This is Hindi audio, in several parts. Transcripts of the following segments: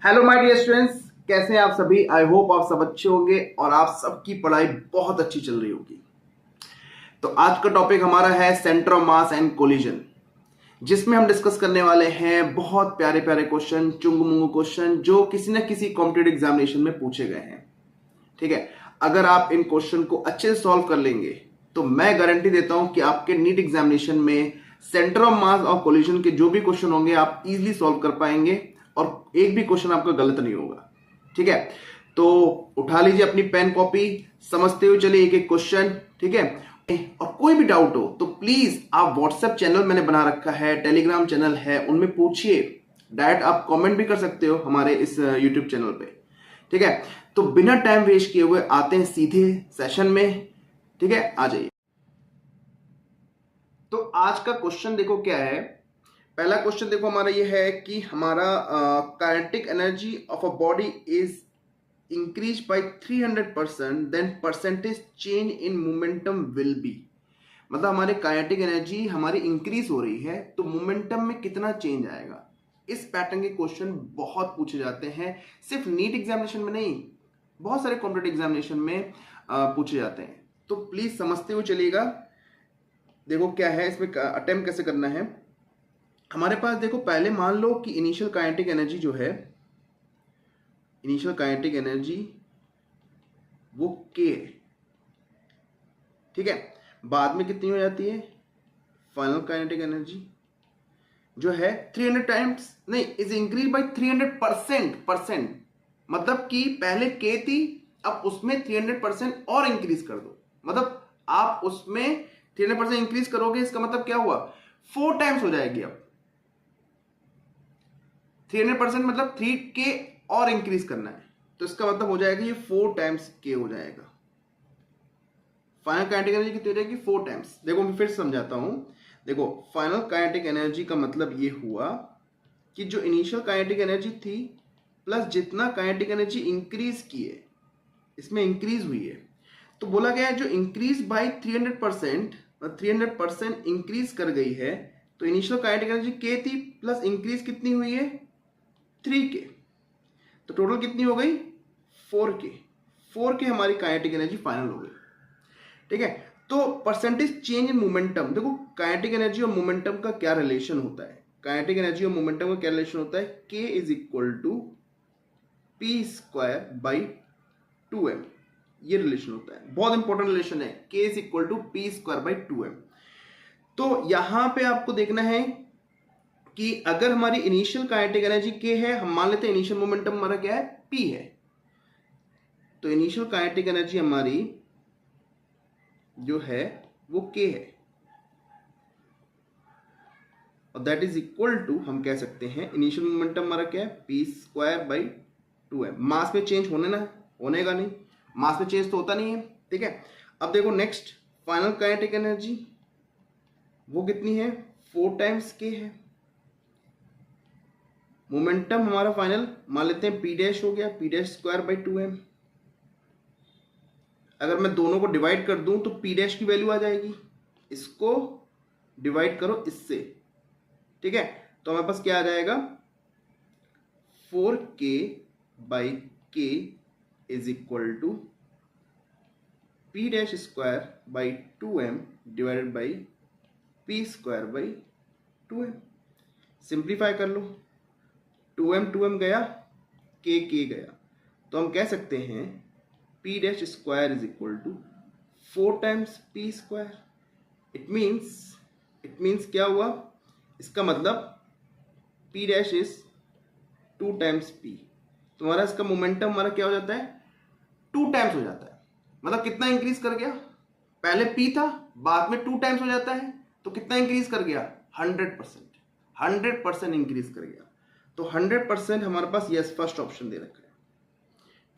हेलो माय डियर स्टूडेंट्स, कैसे हैं आप सभी। आई होप आप सब अच्छे होंगे और आप सबकी पढ़ाई बहुत अच्छी चल रही होगी। तो आज का टॉपिक हमारा है centre of mass and collision, जिसमें हम डिस्कस करने वाले हैं बहुत प्यारे प्यारे क्वेश्चन, चुंग मुंग क्वेश्चन जो किसी न किसी कॉम्पिटिटिव एग्जामिनेशन में पूछे गए हैं। ठीक है, अगर आप इन क्वेश्चन को अच्छे से सॉल्व कर लेंगे तो मैं गारंटी देता हूं कि आपके नीट एग्जामिनेशन में सेंटर ऑफ मास और कोलिजन के जो भी क्वेश्चन होंगे आप इजीली सॉल्व कर पाएंगे और एक भी क्वेश्चन आपका गलत नहीं होगा। ठीक है, तो उठा लीजिए अपनी पेन कॉपी, समझते हुए चलिए एक एक क्वेश्चन। ठीक है, और कोई भी डाउट हो तो प्लीज आप व्हाट्सएप चैनल मैंने बना रखा है, टेलीग्राम चैनल है, उनमें पूछिए। डायरेक्ट आप कमेंट भी कर सकते हो हमारे इस यूट्यूब चैनल पे। ठीक है, तो बिना टाइम वेस्ट किए हुए आते हैं सीधे सेशन में। ठीक है, आ जाइए। तो आज का क्वेश्चन देखो क्या है। पहला क्वेश्चन देखो हमारा ये है कि हमारा kinetic energy of a body is increase by 300%, then percentage change in momentum will be. मतलब हमारे काइनेटिक एनर्जी हमारी इंक्रीज हो रही है तो मोमेंटम में कितना चेंज आएगा। इस पैटर्न के क्वेश्चन बहुत पूछे जाते हैं, सिर्फ नीट एग्जामिनेशन में नहीं, बहुत सारे कॉम्पिटिटिव एग्जामिनेशन में पूछे जाते हैं। तो प्लीज समझते हुए चलिएगा। देखो क्या है इसमें, अटेम्प्ट कैसे करना है। हमारे पास देखो पहले मान लो कि इनिशियल काइनेटिक एनर्जी जो है, इनिशियल काइनेटिक एनर्जी वो के है। ठीक है, बाद में कितनी हो जाती है फाइनल काइनेटिक एनर्जी जो है 300 टाइम्स, नहीं, इज इंक्रीज बाय 300%। मतलब कि पहले के थी, अब उसमें 300% और इंक्रीज कर दो। मतलब आप उसमें 300% इंक्रीज करोगे, इसका मतलब क्या हुआ, 4 टाइम्स हो जाएगी। अब 300% मतलब 3K और इंक्रीज करना है, तो इसका मतलब हो जाएगा ये 4 टाइम्स के हो जाएगा। फाइनल काइनेटिक एनर्जी कितनी हो जाएगी, 4 टाइम्स। देखो मैं फिर समझाता हूं। देखो फाइनल काइनेटिक एनर्जी का मतलब ये हुआ कि जो इनिशियल काइनेटिक एनर्जी थी प्लस जितना काइनेटिक एनर्जी इंक्रीज की है, इसमें इंक्रीज हुई है, तो बोला गया है जो इंक्रीज बाय 300%, 300% इंक्रीज कर गई है, तो इनिशियल काइनेटिक एनर्जी के थी प्लस इंक्रीज कितनी हुई है 3K, तो टोटल कितनी हो गई 4K। 4K हमारी काइनेटिक एनर्जी फाइनल हो गई। ठीक है, तो परसेंटेज चेंज इन मोमेंटम, देखो काइनेटिक एनर्जी और मोमेंटम का क्या रिलेशन होता है। काइनेटिक एनर्जी और मोमेंटम का क्या रिलेशन होता है, K is equal to P square by 2m। ये रिलेशन होता है, बहुत इंपॉर्टेंट रिलेशन है, K is equal to P square by 2m। तो यहां पे आपको देखना है कि अगर हमारी इनिशियल काइनेटिक एनर्जी K है, हम मान लेते हैं इनिशियल मोमेंटम हमारा क्या है P है, तो इनिशियल काइनेटिक एनर्जी हमारी जो है वो K है, और दैट इज इक्वल टू, हम कह सकते हैं इनिशियल मोमेंटम हमारा क्या है पी स्क्वायर बाई 2m। मास में चेंज होने का नहीं, मास में चेंज तो होता नहीं है। ठीक है, अब देखो नेक्स्ट फाइनल काइनेटिक एनर्जी वो कितनी है, 4 टाइम्स के है। मोमेंटम हमारा फाइनल मान लेते हैं पी डैश हो गया, P dash square by 2m। अगर मैं दोनों को डिवाइड कर दूं तो पी डैश की वैल्यू आ जाएगी, इसको डिवाइड करो इससे। ठीक है, तो हमारे पास क्या आ जाएगा 4K by K is equal to P dash square by 2m divided by P square by 2m। Simplify कर लो, 2m गया, K गया, तो हम कह सकते हैं P dash square is equal to 4 times P square. It means क्या हुआ, इसका मतलब P dash is 2 times P, तो हमारा इसका मोमेंटम हमारा क्या हो जाता है 2 टाइम्स हो जाता है। मतलब कितना इंक्रीज कर गया, पहले P था बाद में 2 टाइम्स हो जाता है, तो कितना इंक्रीज कर गया 100%, 100% इंक्रीज कर गया। तो 100% हमारे पास यस फर्स्ट ऑप्शन दे रखा है।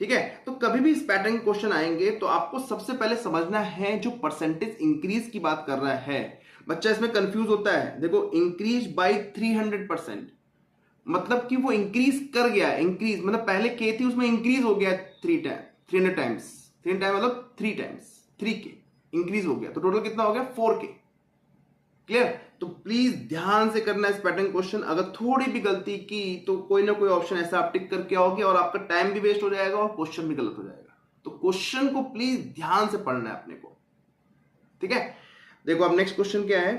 ठीक है, तो कभी भी इस पैटर्न के क्वेश्चन आएंगे तो आपको सबसे पहले समझना है जो परसेंटेज इंक्रीज की बात कर रहा है। बच्चा इसमें कंफ्यूज होता है। देखो इंक्रीज बाय 300%, मतलब कि वो इंक्रीज कर गया, इंक्रीज मतलब पहले के थी उसमें इंक्रीज हो गया 300 टाइम्स, 3 टाइम मतलब 3 टाइम्स 3K इंक्रीज हो गया, तो टोटल कितना हो गया 4K। क्लियर? तो प्लीज ध्यान से करना इस पैटर्न क्वेश्चन। अगर थोड़ी भी गलती की तो कोई ना कोई ऑप्शन ऐसा आप टिक करके आओगे और आपका टाइम भी वेस्ट हो जाएगा और क्वेश्चन भी गलत हो जाएगा। तो क्वेश्चन को प्लीज ध्यान से पढ़ना है अपने को, ठीक है? देखो अब नेक्स्ट क्वेश्चन क्या है।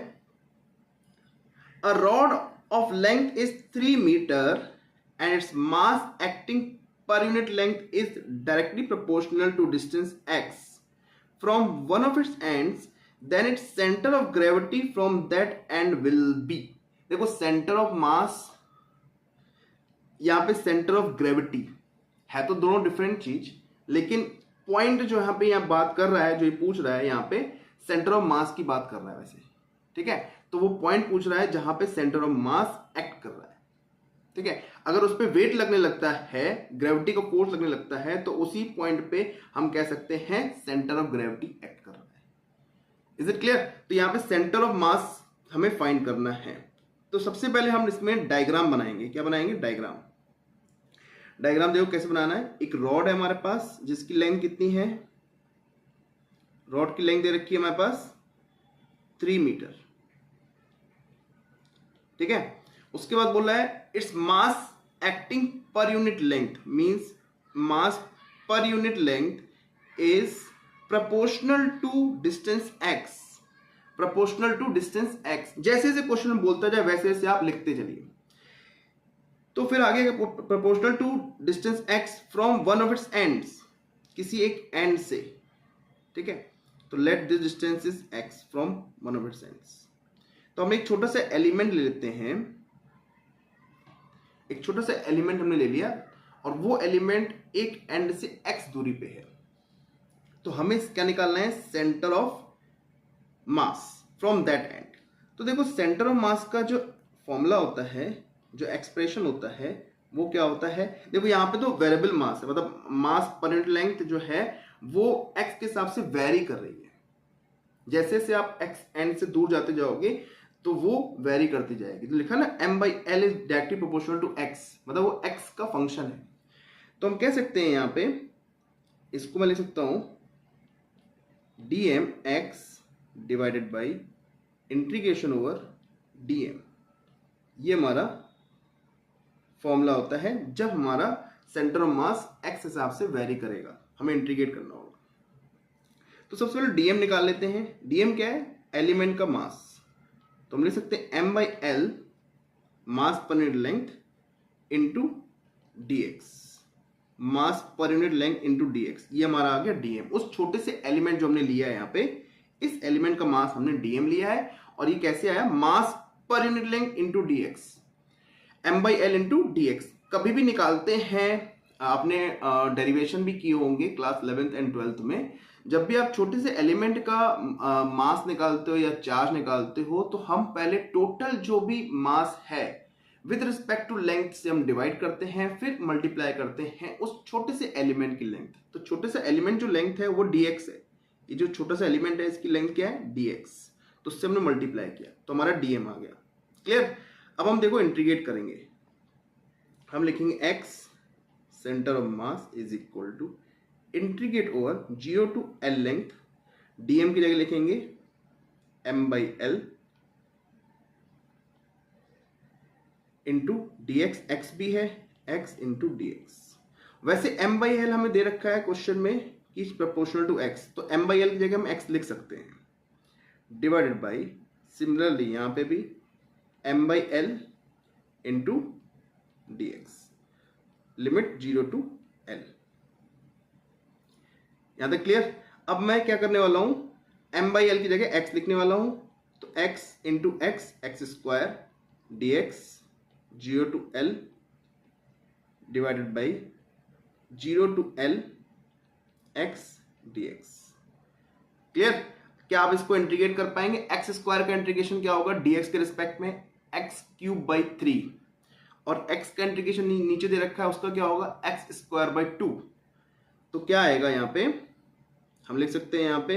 A rod of length is 3 metre and its mass acting per unit length is directly proportional to distance x from one of its ends, then its center of gravity from that end will be। देखो सेंटर ऑफ मास, यहाँ पे सेंटर ऑफ ग्रेविटी है, तो दोनों डिफरेंट चीज, लेकिन पॉइंट जो यहाँ पे बात कर रहा है, जो ये पूछ रहा है यहाँ पे सेंटर ऑफ मास की बात कर रहा है वैसे, ठीक है? तो वो पॉइंट पूछ रहा है जहां पे सेंटर ऑफ मास एक्ट कर रहा है, ठीक है? अगर उस पर वेट लगने लगता है, ग्रेविटी का फोर्स लगने लगता है, तो उसी पॉइंट पे हम कह सकते हैं सेंटर ऑफ ग्रेविटी एक्ट कर रहा है। Is it clear? तो यहाँ पे सेंटर ऑफ मास हमें फाइंड करना है। तो सबसे पहले हम इसमें डायग्राम बनाएंगे। क्या बनाएंगे? डायग्राम। डायग्राम देखो कैसे बनाना है। एक रॉड है हमारे पास जिसकी लेंथ कितनी है, रॉड की लेंथ दे रखी है हमारे पास 3 मीटर, ठीक है? उसके बाद बोल रहा है its mass acting per unit length, means mass per unit length is proportional to distance x, proportional to distance x। जैसे जैसे क्वेश्चन में बोलता जाए वैसे वैसे आप लिखते चलिए। तो फिर आगे proportional to distance x from one of its ends, किसी एक एंड से, ठीक है? तो let this distance is x from one of its ends. तो हम एक छोटा सा एलिमेंट ले लेते हैं, एक छोटा सा एलिमेंट हमने ले लिया और वो एलिमेंट एक एंड से x दूरी पे है। तो हमें क्या निकालना है? Centre of mass from that and. तो देखो सेंटर ऑफ मास का जो फॉर्मूला होता है, जो एक्सप्रेशन होता है, वो क्या होता है? देखो यहाँ पे तो वेरिएबल मास है, मतलब मास पर यूनिट लेंथ जो है वो x के हिसाब से वेरी कर रही है। जैसे जैसे आप x एंड से दूर जाते जाओगे तो वो वेरी करती जाएगी। तो लिखा ना m/l is directly proportional to x, मतलब वो x का फंक्शन है। तो हम कह सकते हैं यहाँ पे, इसको मैं लिख सकता हूं dmx divided by integration over dm। ये हमारा फॉर्मूला होता है जब हमारा सेंटर ऑफ मास x हिसाब से वेरी करेगा, हमें इंटीग्रेट करना होगा। तो सबसे पहले dm निकाल लेते हैं। dm क्या है? एलिमेंट का मास। तो हम लिख सकते हैं m/l mass per unit length into dx, mass per unit length into dx। ये हमारा आ गया dm। उस छोटे से एलिमेंट जो हमने लिया है यहाँ पे, इस एलिमेंट का मास हमने dm लिया है और ये कैसे आया? Mass per unit length into dx, m/l into dx। कभी भी निकालते हैं, आपने डेरिवेशन भी किए होंगे क्लास 11th एंड 12th में। जब भी आप छोटे से एलिमेंट का मास निकालते हो या चार्ज निकालते हो, तो हम पहले टोटल जो भी मास है विद रिस्पेक्ट टू लेंथ से हम डिवाइड करते हैं, फिर मल्टीप्लाई करते हैं उस छोटे से एलिमेंट की लेंथ। तो छोटे से एलिमेंट जो लेंथ है वो dx है। ये जो छोटा सा एलिमेंट है इसकी लेंथ क्या है? dx। तो उससे हमने मल्टीप्लाई किया तो हमारा dm आ गया। क्लियर? अब हम देखो इंटीग्रेट करेंगे। हम लिखेंगे x centre of mass is equal to integrate over 0 to l length, dm की जगह लिखेंगे m/l इंटू dx। x भी है, x इंटू dx। वैसे m/l हमें दे रखा है क्वेश्चन में कि प्रोपोर्शनल टू x, तो m/l की जगह हम x लिख सकते हैं, डिवाइडेड बाई सिमिलरली यहाँ पे भी m/l into dx, limit 0 to l। यहां तक क्लियर? अब मैं क्या करने वाला हूं? m/l की जगह x लिखने वाला हूं। तो x into x, x square dx 0 to l divided by 0 to l x dx। Clear? क्या आप इसको इंटीग्रेट कर पाएंगे? एक्स स्क्वायर का इंटीग्रेशन क्या होगा dx के रिस्पेक्ट में? एक्स क्यूब बाई 3, और x का इंटीग्रेशन नीचे दे रखा है, उसका क्या होगा? X square by 2। तो क्या आएगा यहाँ पे? हम लिख सकते हैं यहाँ पे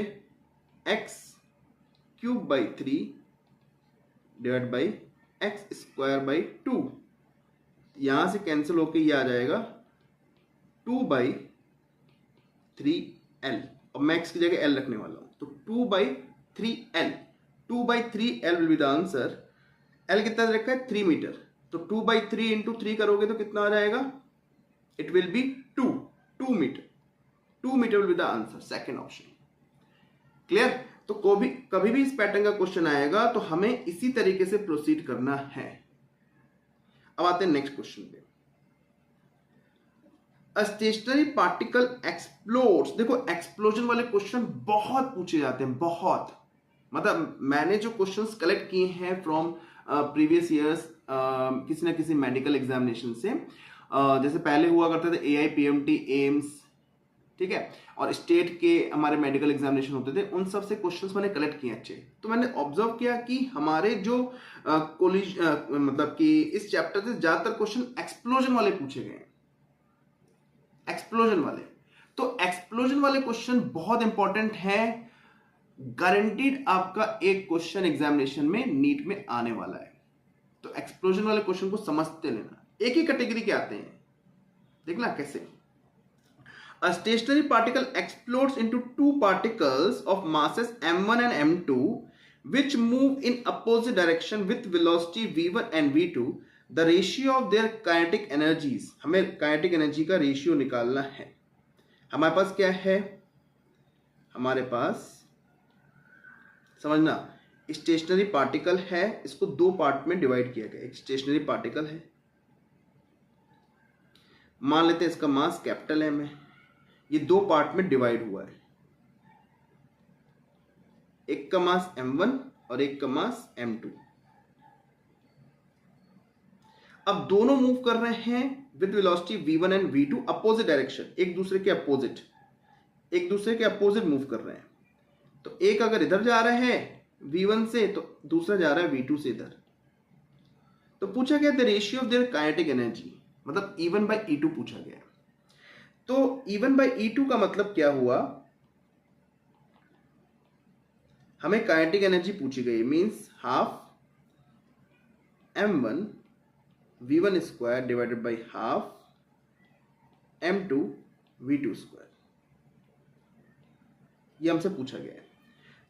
x cube by 3 divide by x square by 2। यहां से कैंसिल होके ये आ जाएगा 2 बाई 3l, और मैं x की जगह l रखने वाला हूं। तो 2 by 3l, 2/3 L will be the answer. L कितना रखा है 3 मीटर, तो 2/3 इंटू 3 करोगे तो कितना आ जाएगा, it will be 2 metre. 2 metre will be the answer, second option. Clear? तो कभी भी इस पैटर्न का क्वेश्चन आएगा तो हमें इसी तरीके से प्रोसीड करना है। अब आते हैं नेक्स्ट क्वेश्चन पे। अ स्टेशनरी पार्टिकल एक्सप्लोड्स। देखो एक्सप्लोजन वाले क्वेश्चन बहुत पूछे जाते हैं, बहुत। मतलब मैंने जो क्वेश्चंस कलेक्ट किए हैं फ्रॉम प्रीवियस ईयर्स किसी ना किसी मेडिकल एग्जामिनेशन से, जैसे पहले हुआ करते थे AIPMT एम्स, ठीक है, और स्टेट के हमारे मेडिकल एग्जामिनेशन होते थे, उन सब से क्वेश्चंस मैंने कलेक्ट किए अच्छे। तो मैंने ऑब्जर्व किया कि हमारे जो मतलब कि इस चैप्टर से ज्यादातर क्वेश्चन एक्सप्लोजन वाले पूछे गए, एक्सप्लोजन वाले। तो एक्सप्लोजन वाले क्वेश्चन बहुत इंपॉर्टेंट है, गारंटीड आपका एक क्वेश्चन एग्जामिनेशन में नीट में आने वाला है। तो एक्सप्लोजन वाले क्वेश्चन को समझते लेना। एक ही कैटेगरी के आते हैं, देखना कैसे। A stationary particle explodes into two particles of masses m1 and m2 which move in opposite direction with velocity v1 and v2. The ratio of their kinetic energies, हमें kinetic energy का रेशियो निकालना है। हमारे पास क्या है, हमारे पास समझना, स्टेशनरी पार्टिकल है, इसको दो पार्ट में डिवाइड किया गया। एक स्टेशनरी पार्टिकल है, मान लेते हैं इसका मास कैपिटल M है, ये दो पार्ट में डिवाइड हुआ है, एक का मास m1 और एक का मास m2। अब दोनों मूव कर रहे हैं with velocity v1 and v2 opposite direction, एक दूसरे के अपोजिट मूव कर रहे हैं। तो एक अगर इधर जा रहा है v1 से, तो दूसरा जा रहा है v2 से इधर। तो पूछा गया the ratio of their kinetic energy, मतलब E1/E2 पूछा गया। तो E1/E2 का मतलब क्या हुआ, हमें काइनेटिक एनर्जी पूछी गई, means half m1 v1 square divided by half m2 v2 square, ये हमसे पूछा गया है।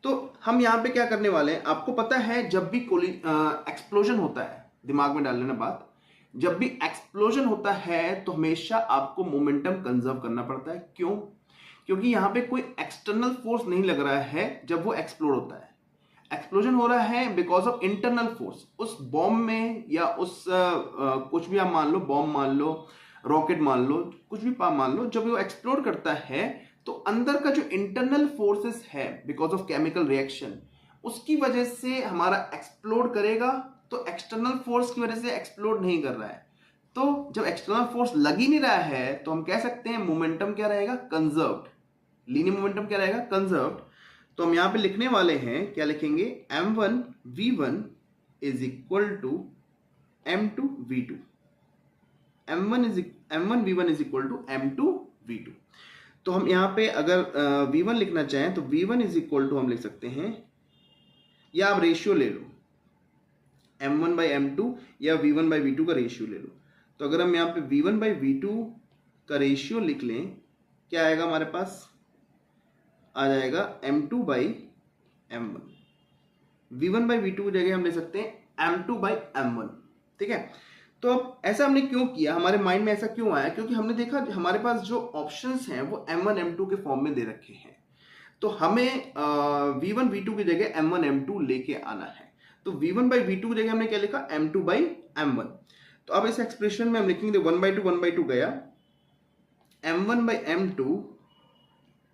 तो हम यहां पे क्या करने वाले हैं, आपको पता है जब भी एक्सप्लोजन होता है, दिमाग में डाल लेना बात, जब भी एक्सप्लोजन होता है तो हमेशा आपको मोमेंटम कंजर्व करना पड़ता है। क्यों? क्योंकि यहां पे कोई एक्सटर्नल फोर्स नहीं लग रहा है जब वो एक्सप्लोड होता है। एक्सप्लोजन हो रहा है बिकॉज ऑफ इंटरनल फोर्स। उस बॉम्ब में या उस कुछ भी आप मान लो, बॉम्ब मान लो, रॉकेट मान लो, कुछ भी मान लो, जब वो एक्सप्लोड करता है तो अंदर का जो इंटरनल फोर्सेस है बिकॉज ऑफ केमिकल रिएक्शन, उसकी वजह से हमारा एक्सप्लोड करेगा। तो एक्सटर्नल फोर्स की वजह से एक्सप्लोड नहीं कर रहा है। तो जब एक्सटर्नल फोर्स लग ही नहीं रहा है तो हम कह सकते हैं मोमेंटम क्या रहेगा, कंजर्व्ड। लीनियर मोमेंटम क्या रहेगा, कंजर्व्ड। तो हम यहां पे लिखने वाले हैं, क्या लिखेंगे, m1 v1 is equal to m2 v2। m1 v1 is equal to m2 v2। तो हम यहां पे अगर v1 लिखना चाहें तो v1 इज इक्वल टू हम लिख सकते हैं, या आप रेशियो ले लो, m1/m2 या v1/v2 का रेशियो ले लो। तो अगर हम यहाँ पे v1/v2 का रेशियो लिख लें, क्या आएगा हमारे पास, आ जाएगा m2/m1। v1/v2 की जगह हम ले सकते हैं m2/m1, ठीक है। तो अब ऐसा हमने क्यों किया, हमारे माइंड में ऐसा क्यों आया, क्योंकि हमने देखा हमारे पास जो ऑप्शंस हैं वो m1 m2 के फॉर्म में दे रखे हैं। तो हमें v1 v2 की जगह m1 m2 लेके आना है। तो v1/v2 की जगह हमने क्या लिखा, m2/m1। तो अब इस एक्सप्रेशन में हम लिखेंगे 1/2 गया, m1/m2,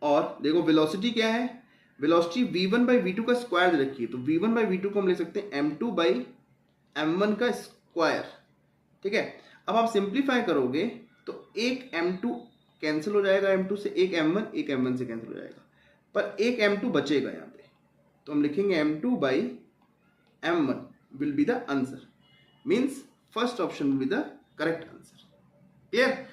और देखो वेलोसिटी क्या है, वेलोसिटी v1/v2 का स्क्वायर दे रखी है। तो v1/v2 को हम ले सकते हैं m2/m1 का स्क्वायर, ठीक है। अब आप सिंप्लीफाई करोगे तो एक m2 कैंसिल हो जाएगा m2 से, एक m1 से कैंसिल हो जाएगा, पर एक m2 बचेगा यहाँ पे। तो हम लिखेंगे m2/m1 will be the answer, means first option will be the correct answer। Clear?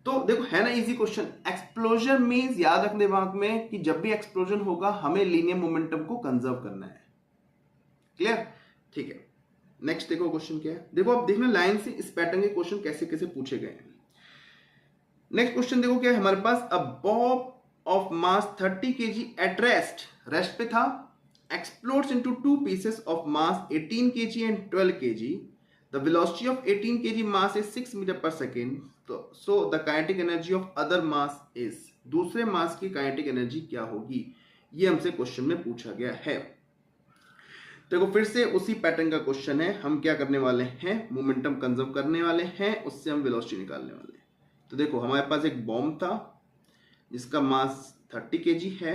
तो देखो है ना इजी क्वेश्चन। एक्सप्लोजन मींस, याद रखने दिमाग में कि जब भी एक्सप्लोजन होगा हमें लीनियर मोमेंटम को कंजर्व करना है। क्लियर? ठीक है। नेक्स्ट देखो क्वेश्चन क्या है, देखो आप देखना लाइन से इस पैटर्न के क्वेश्चन कैसे कैसे पूछे गए हैं। नेक्स्ट क्वेश्चन देखो क्या है हमारे पास, a bob of mass 30 kg at rest पे था, explodes into two pieces of mass 18 kg and 12 kg. The velocity of 18 kg mass is 6 meter per second. So the kinetic energy of other mass is, दूसरे मास की काइनेटिक एनर्जी क्या होगी, ये हमसे क्वेश्चन में पूछा गया है। देखो फिर से उसी पैटर्न का क्वेश्चन है। हम क्या करने वाले हैं, मोमेंटम कंजर्व करने वाले हैं, उससे हम वेलोसिटी निकालने वाले हैं। तो देखो हमारे पास एक बॉम्ब था जिसका मास 30 kg है,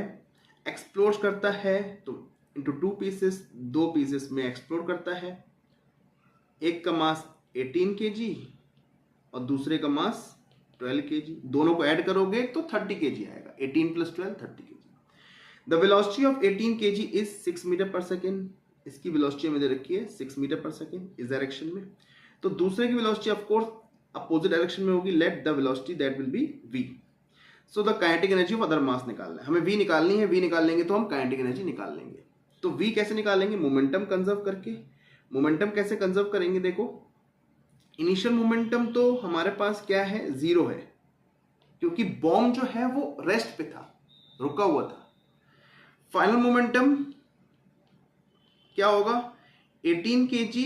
एक्सप्लोड करता है तो इंटू टू पीसेस, दो पीसेस में एक्सप्लोड करता है। एक का मास 18 kg और दूसरे का मास 12 kg, दोनों को ऐड करोगे तो 30 kg आएगा। 18 plus 12 30 kg। The velocity of 18 kg is 6 metre per second. इसकी वेलोसिटी हमें दे रखी है 6 मीटर पर सेकेंड इस डायरेक्शन में। तो दूसरे की velocity of course opposite direction में होगी। Let the velocity that will be v। So the kinetic energy of other mass निकालना है हमें। v निकालनी है, v निकाल लेंगे तो हम काइनेटिक एनर्जी निकाल लेंगे। तो v कैसे निकालेंगे, मोमेंटम कंजर्व करके। मोमेंटम कैसे कंजर्व करेंगे, देखो इनिशियल मोमेंटम तो हमारे पास क्या है, 0 है, क्योंकि बॉम्ब जो है वो रेस्ट पे था, रुका हुआ था। फाइनल मोमेंटम क्या होगा, 18 kg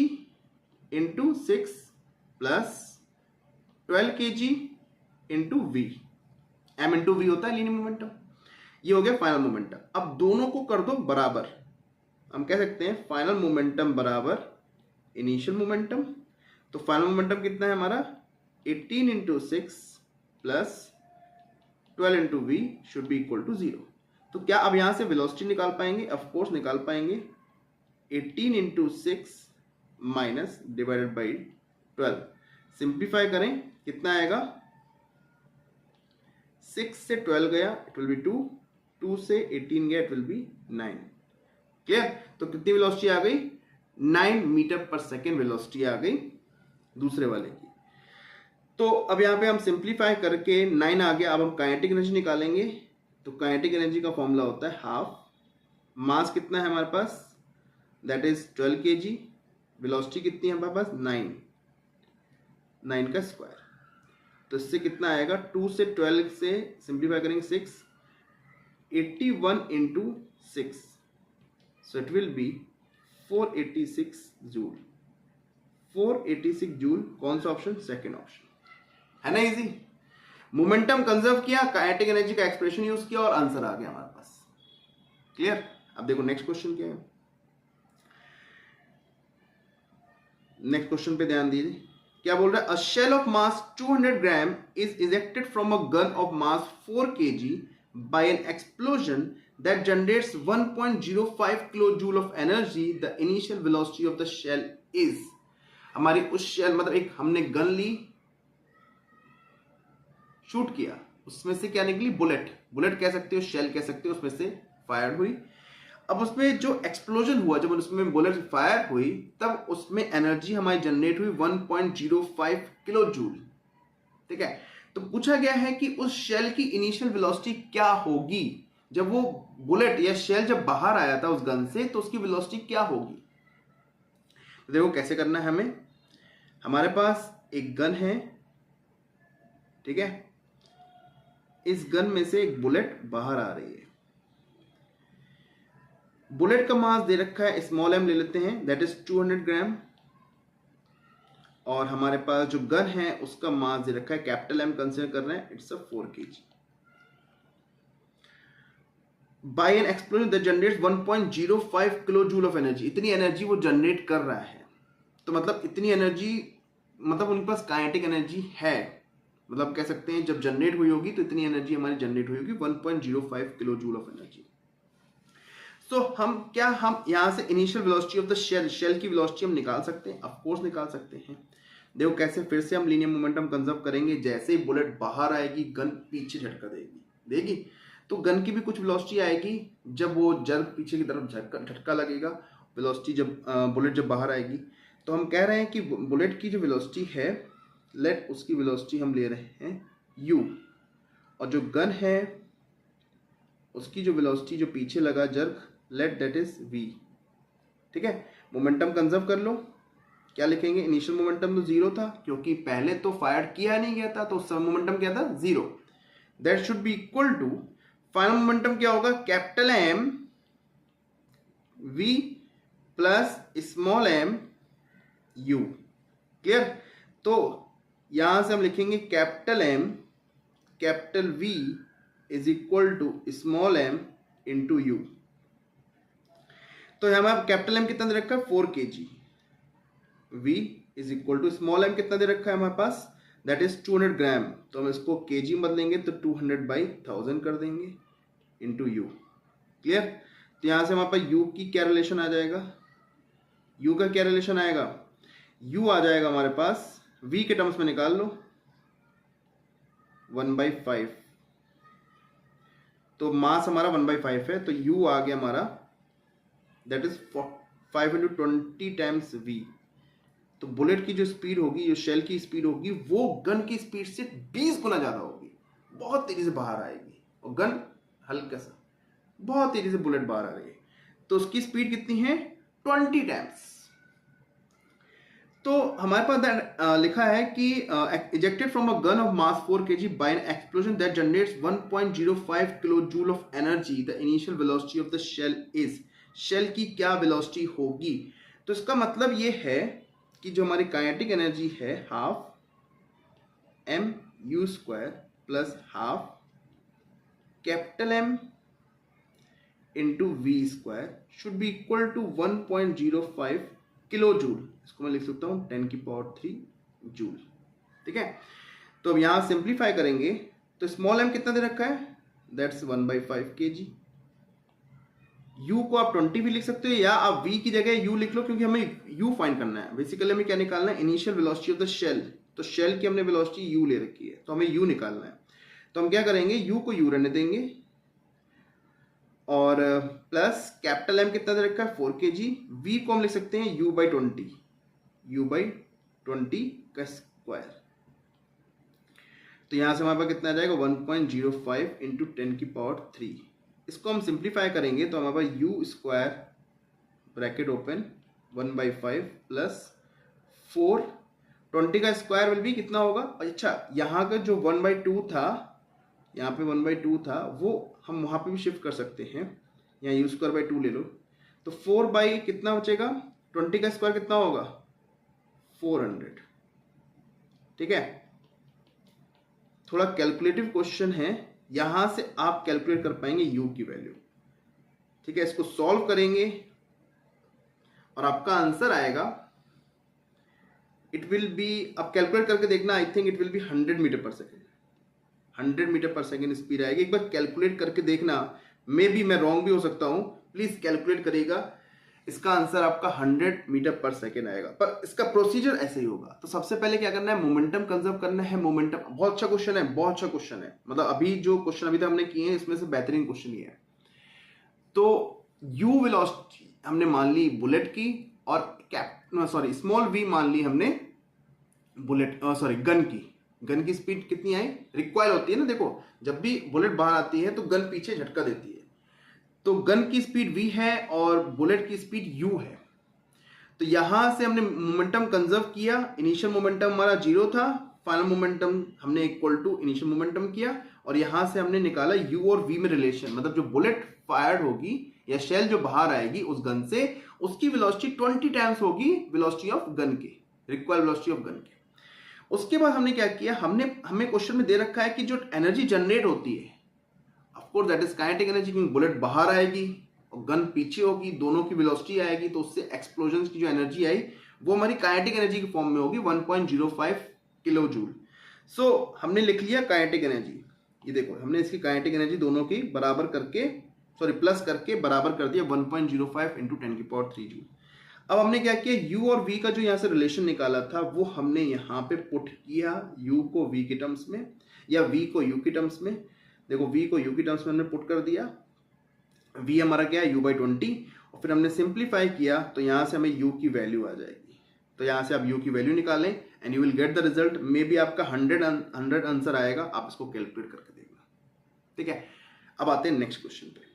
into 6 plus 12 kg into v। m into v होता है लीनियर मोमेंटम। ये हो गया फाइनल मोमेंटम। अब दोनों को कर दो बराबर। हम कह सकते हैं फाइनल मोमेंटम बराबर इनिशियल मोमेंटम। तो फाइनल मोमेंटम कितना है हमारा, 18 into 6 plus 12 into v should be equal to 0। तो क्या अब यहां से वेलोसिटी निकाल पाएंगे, ऑफ कोर्स निकाल पाएंगे। 18 into 6 minus divided by 12, simplify करें कितना आएगा, 6 से 12 गया इट विल बी 2, 2 से 18 गया इट विल बी 9। क्लियर। तो कितनी वेलोसिटी आ गई, 9 मीटर पर सेकेंड वेलोसिटी आ गई दूसरे वाले की। तो अब यहां पे हम सिंप्लीफाई करके 9 आ गया। अब हम काइनेटिक एनर्जी निकालेंगे। तो काइनेटिक एनर्जी का फॉर्मूला होता है हाफ, मास कितना है हमारे पास, दैट इज 12 kg, वेलोसिटी कितनी है हमारे पास 9 का स्क्वायर। तो इससे कितना आएगा, 2 से 12 से सिंप्लीफाई करेंगे 6, 81 into 6, so it will B 486 joule. 486 joule कौन सा ऑप्शन, सेकेंड ऑप्शन है ना। इजी। मोमेंटम कंजर्व किया, काइनेटिक एनर्जी का एक्सप्रेशन यूज किया और आंसर आ गया हमारे पास। क्लियर। अब देखो नेक्स्ट क्वेश्चन क्या है। नेक्स्ट क्वेश्चन पे ध्यान दीजिए, क्या बोल रहा है, a shell of mass 200 gram is ejected from a gun of mass 4 kg by an explosion that generates 1.05 kilo joule of energy. The initial velocity of the shell is. हमारी उस शेल मतलब एक हमने गन ली, शूट किया, उसमें से क्या निकली, बुलेट। बुलेट कह सकते हो, शेल कह सकते हो, उसमें से फायर हुई। अब उसमें जो एक्सप्लोजन हुआ, जब उसमें बुलेट फायर हुई तब उसमें एनर्जी हमारी जनरेट हुई 1.05 किलो जूल। ठीक है। तो पूछा गया है कि उस शेल की इनिशियल वेलोसिटी क्या होगी जब वो बुलेट या शेल जब बाहर आया था उस गन से, तो उसकी वेलोसिटी क्या होगी। तो देखो कैसे करना है हमें। हमारे पास एक गन है, ठीक है, इस गन में से एक बुलेट बाहर आ रही है। बुलेट का मास दे रखा है, स्मॉल m ले लेते हैं, दैट इज 200 ग्राम। और हमारे पास जो गन है उसका मास दे रखा है, कैपिटल M कंसीडर कर रहे हैं, it's a 4 kg। By an explosion that generates 1.05 kilo joule of energy. इतनी एनर्जी वो जनरेट कर रहा है। तो मतलब इतनी एनर्जी, मतलब उनके पास काइनेटिक एनर्जी है, मतलब कह सकते हैं जब जनरेट हुई होगी तो इतनी एनर्जी हमारी जनरेट हुई होगी 1.05 किलो जूल ऑफ एनर्जी। तो हम यहां से initial velocity of the shell की वेलोसिटी हम निकाल सकते हैं, ऑफ कोर्स निकाल सकते हैं। देखो कैसे, फिर से हम लीनियर मोमेंटम कंजर्व करेंगे। जैसे ही बुलेट बाहर आएगी गन पीछे झटका देगी, तो गन की भी कुछ वेलोसिटी आएगी। जब वो जर्क पीछे की तरफ झटका लगेगा, वेलोसिटी जब बुलेट जब बाहर आएगी, तो हम कह रहे हैं कि बुलेट की जो वेलोसिटी है, लेट उसकी वेलोसिटी हम ले रहे हैं u, और जो गन है उसकी जो वेलोसिटी जो पीछे लगा jerk, let that is v। ठीक है। मोमेंटम कंजर्व कर लो। क्या लिखेंगे, इनिशियल मोमेंटम तो 0 था क्योंकि पहले तो फायर किया नहीं गया था, तो उस समय मोमेंटम क्या था, 0। That should be equal to, final momentum क्या होगा, capital M v plus small m u। Clear? तो यहां से हम लिखेंगे capital M capital V is equal to small m into u. तो हमारा कैपिटल M कितना दे रखा है 4 kg, V is equal to small m कितना दे रखा है हमारे पास, दैट इज 200 ग्राम। तो हम इसको kg में बदलेंगे तो 200/1000 कर देंगे इंटू यू। क्लियर? तो यहां से हमारे पास u की क्या रिलेशन आ जाएगा, u का क्या रिलेशन आएगा, u आ जाएगा हमारे पास v के टर्म्स में निकाल लो 1/5। तो मास हमारा 1/5 है, तो u आ गया हमारा दैट इज 5 × 20 टाइम्स v। तो बुलेट की जो स्पीड होगी, जो शेल की स्पीड होगी, वो गन की स्पीड से 20 गुना ज्यादा होगी, बहुत तेजी से बाहर आएगी। और गन हल्का सा, बहुत तेजी से बुलेट बाहर आ रही है, तो उसकी स्पीड कितनी है 20 टाइम्स। तो हमारे पास लिखा है कि ejected from a gun of mass 4 kg by an explosion that generates 1.05 kilo joule of energy, the initial velocity of the shell is. Shell की क्या वेलोसिटी होगी? तो इसका मतलब ये है कि जो हमारी काइनेटिक एनर्जी है half m u square plus half capital M into v square should be equal to 1.05 kilo joule. इसको मैं लिख सकता हूं 10⁻³ जूल। ठीक है? तो अब यहां सिंप्लीफाई करेंगे तो स्मॉल m कितना दे रखा है, दैट्स 1/5 kg। u को आप 20 भी लिख सकते हो या आप v की जगह u लिख लो, क्योंकि हमें u फाइंड करना है। बेसिकली हमें क्या निकालना है, initial velocity of the shell. तो शेल की हमने वेलोसिटी u ले रखी है, तो हमें u निकालना है। तो हम क्या करेंगे, u को u रहने देंगे और प्लस कैपिटल M कितना दे रखा है 4 kg। v को हम लिख सकते हैं u/20, u/20 का स्क्वायर। तो यहां से हमारे पास कितना आ जाएगा 1.05 इंटू 10⁻³ इसको हम सिंप्लीफाई करेंगे तो हमारे पास u square bracket open 1/5 plus 4, 20 का स्क्वायर विल भी कितना होगा। अच्छा, यहाँ का जो 1/2 था, यहाँ पे 1/2 था, वो हम वहाँ पे भी शिफ्ट कर सकते हैं, यहाँ u²/2 ले लो। तो 4 कितना बचेगा, 20 का स्क्वायर कितना होगा 400। ठीक है? थोड़ा कैलकुलेटिव क्वेश्चन है, यहां से आप कैलकुलेट कर पाएंगे u की वैल्यू। ठीक है? इसको सॉल्व करेंगे और आपका आंसर आएगा, इट विल बी, अब कैलकुलेट करके देखना, I think it will be 100 metre per second. 100 metre per second speed आएगी। एक बार कैलकुलेट करके देखना, मे बी मैं रॉन्ग भी हो सकता हूं, प्लीज कैलकुलेट करिएगा। इसका आंसर आपका 100 मीटर पर सेकेंड आएगा, पर इसका प्रोसीजर ऐसे ही होगा। तो सबसे पहले क्या करना है, मोमेंटम कंजर्व करना है। मोमेंटम बहुत अच्छा क्वेश्चन है, बहुत अच्छा क्वेश्चन है, मतलब अभी जो क्वेश्चन अभी तक हमने किए हैं इसमें से बेहतरीन क्वेश्चन ये है। तो u वेलोसिटी हमने मान ली बुलेट की, और स्मॉल v मान ली हमने बुलेट गन की। गन की स्पीड कितनी आई, रिक्वायल होती है ना, देखो जब भी बुलेट बाहर आती है तो गन पीछे झटका देती है। तो गन की स्पीड v है और बुलेट की स्पीड u है। तो यहां से हमने मोमेंटम कंजर्व किया। इनिशियल मोमेंटम हमारा 0 था, फाइनल मोमेंटम हमने इक्वल टू इनिशियल मोमेंटम किया, और यहां से हमने निकाला u और v में रिलेशन, मतलब जो बुलेट फायर्ड होगी या शेल जो बाहर आएगी उस गन से, उसकी वेलोसिटी 20 टाइम्स होगी वेलोसिटी ऑफ गन की, रिक्वायर्ड वेलोसिटी ऑफ गन की। उसके बाद हमने क्या किया, हमें क्वेश्चन में दे रखा है कि जो एनर्जी जनरेट होती है, of course that is kinetic energy, क्योंकि बुलेट बाहर आएगी और गन पीछे होगी, दोनों की वेलोसिटी आएगी, तो उससे एक्सप्लोजन की जो एनर्जी आई वो हमारी काइनेटिक एनर्जी की फॉर्म में होगी 1.05 किलो जूल। सो हमने लिख लिया काइनेटिक एनर्जी। ये देखो हमने इसकी काइनेटिक एनर्जी दोनों की बराबर करके, प्लस करके बराबर कर दिया 1.05 इंटू 10⁻³ जूल। अब हमने क्या किया, u और v का जो यहाँ से रिलेशन निकाला था वो हमने यहाँ पे पुट किया, u को v के टर्म्स में या v को u के टर्म्स में। देखो v को u के टर्म्स में हमने पुट कर दिया, v हमारा क्या है u/20, और फिर हमने सिंप्लीफाई किया तो यहाँ से हमें u की वैल्यू आ जाएगी। तो यहाँ से आप u की वैल्यू निकालें and you will get the result. May be आपका 100 आंसर आएगा, आप इसको कैलकुलेट करके देखना। ठीक है? अब आते हैं नेक्स्ट क्वेश्चन पे।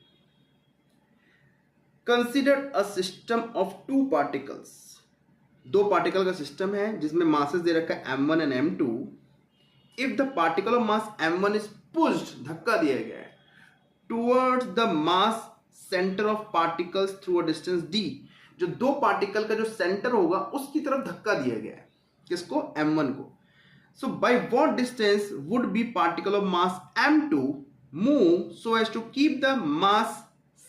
Consider a system of 2 particles. 2 particle का सिस्टम है जिसमें मासेस दे रखा है m1 and m2। If the particle of mass m1 is pushed, धक्का दिया गया है, towards the mass centre of particles through a distance d, जो दो पार्टिकल का जो सेंटर होगा उसकी तरफ धक्का दिया गया है, किसको, m1 को. So by what distance would be particle of mass m2 move so as to keep the mass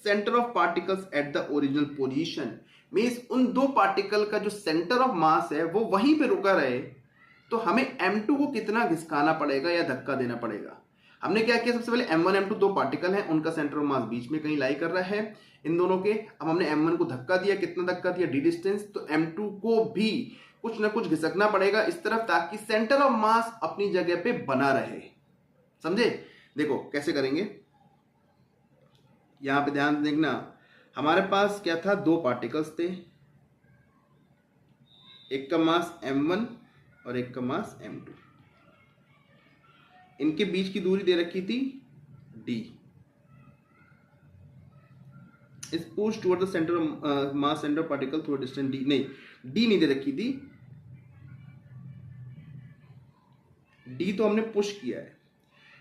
center of particles at the original position? Means उन दो पार्टिकल का जो सेंटर ऑफ मास है वो वहीं पे रुका रहे, तो हमें m2 को कितना घिसकाना पड़ेगा या धक्का देना पड़ेगा. हमने क्या किया, सबसे पहले m1 m2 दो पार्टिकल हैं, उनका सेंटर ऑफ मास बीच में कहीं लाई कर रहा है इन दोनों के. अब हमने m1 को धक्का दिया, कितना धक्का दिया, d डिस्टेंस, तो m2 को भी कुछ ना कुछ घिसकना पड़ेगा इस तरफ ताकि सेंटर ऑफ मास अपनी जगह पे बना रहे. समझे. देखो कैसे करेंगे, यहां पे ध्यान देखना. हमारे पास क्या था, दो पार्टिकल्स थे, एक का मास m1 और एक का मास m2. इनके बीच की दूरी दे रखी थी d. इस push toward the centre mass centre particle through distance d, नहीं d नहीं दे रखी थी, d तो हमने पुश किया है.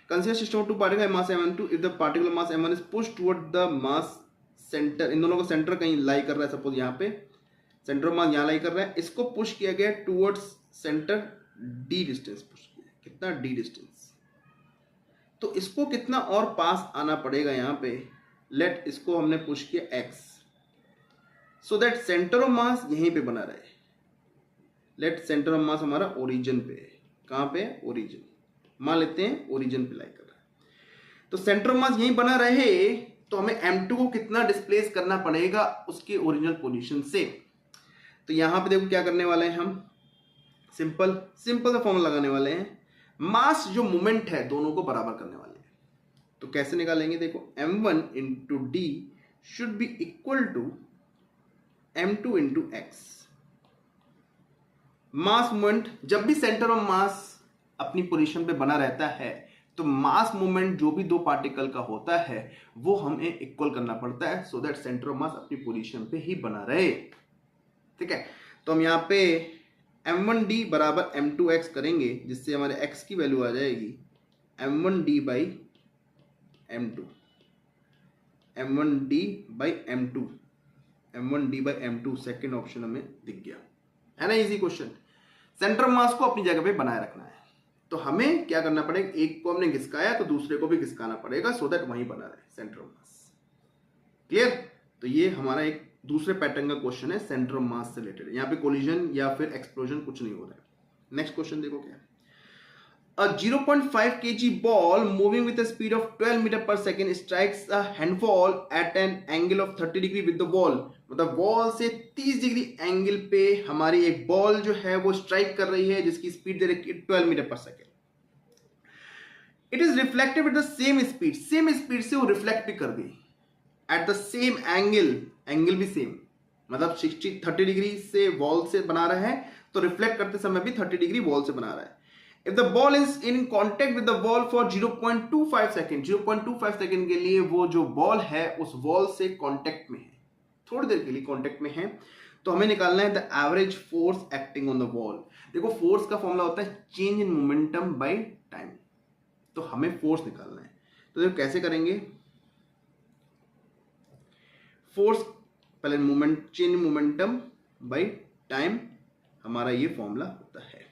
Consider system of two particle mass m1 if the particle mass m1 is push toward the mass centre, इन दोनों का सेंटर कहीं लाई कर रहा है, सपोज यहाँ पे सेंटर ऑफ मास यहाँ लाई कर रहा है, इसको पुश किया गया towards centre d distance push किया, कितना d डिस्टेंस, तो इसको कितना और पास आना पड़ेगा यहाँ पे, लेट इसको हमने पुश किया x, so that centre of मास यहीं पे बना रहे. लेट सेंटर ऑफ मास हमारा ओरिजिन पे है, कहाँ पे, ओरिजिन, मान लेते हैं ओरिजिन पे लाई कर रहा है, तो सेंटर ऑफ मास यहीं बना रहे, तो हमें m2 को कितना डिस्प्लेस करना पड़ेगा उसके ओरिजिनल पोजीशन से. तो यहां पे देखो क्या करने वाले हैं हम, सिंपल सा फॉर्मूला लगाने वाले हैं. मास जो मोमेंट है दोनों को बराबर करने वाले हैं. तो कैसे निकालेंगे, देखो m1 into d should be equal to m2 into x. Mass moment, जब भी सेंटर ऑफ मास अपनी पोजीशन पे बना रहता है तो मास मूवमेंट जो भी दो पार्टिकल का होता है वो हमें इक्वल करना पड़ता है, सो दैट सेंटर ऑफ मास अपनी पोजीशन पे ही बना रहे. ठीक है, तो हम यहाँ पे m1d बराबर m2x करेंगे, जिससे हमारे x की वैल्यू आ जाएगी m1d by m2, m1d by m2, m1d by m2, second option हमें दिख गया है ना. Easy question. सेंटर ऑफ मास को अपनी जगह पे बनाए रखना है, तो हमें क्या करना पड़ेगा, एक को हमने घिसकाया तो दूसरे को भी घिसकाना पड़ेगा, सो दैट वहीं बना रहे सेंटर ऑफ मास. क्लियर. तो ये हमारा एक दूसरे पैटर्न का क्वेश्चन है, सेंटर ऑफ मास से रिलेटेड. यहाँ पे कोलिजन या फिर एक्सप्लोजन कुछ नहीं हो रहा है. नेक्स्ट क्वेश्चन देखो क्या है. A 0.5 kg ball moving with a speed of 12 meter per second strikes a handball at an angle of 30 degree with the wall. मतलब वॉल से 30 डिग्री एंगल पे हमारी एक बॉल जो है वो स्ट्राइक कर रही है, जिसकी स्पीड दे रखी है 12 metre per second. It is reflected with the same speed, same speed से वो रिफ्लेक्ट भी कर गई at the same angle, angle भी सेम, मतलब 30 डिग्री से वॉल से बना रहा है तो रिफ्लेक्ट करते समय भी 30 डिग्री वॉल से बना रहा है. If the ball is in contact with the wall for 0.25 second, 0.25 second के लिए वो जो बॉल है उस वॉल से कांटेक्ट में है, थोड़ी देर के लिए कांटेक्ट में है, तो हमें निकालना है the average force acting on the wall. देखो फोर्स का फॉर्मूला होता है change in momentum by time, तो हमें फोर्स निकालना है. तो देखो कैसे करेंगे, फोर्स पहले moment, change in momentum by time, हमारा ये फॉर्मूला होता है.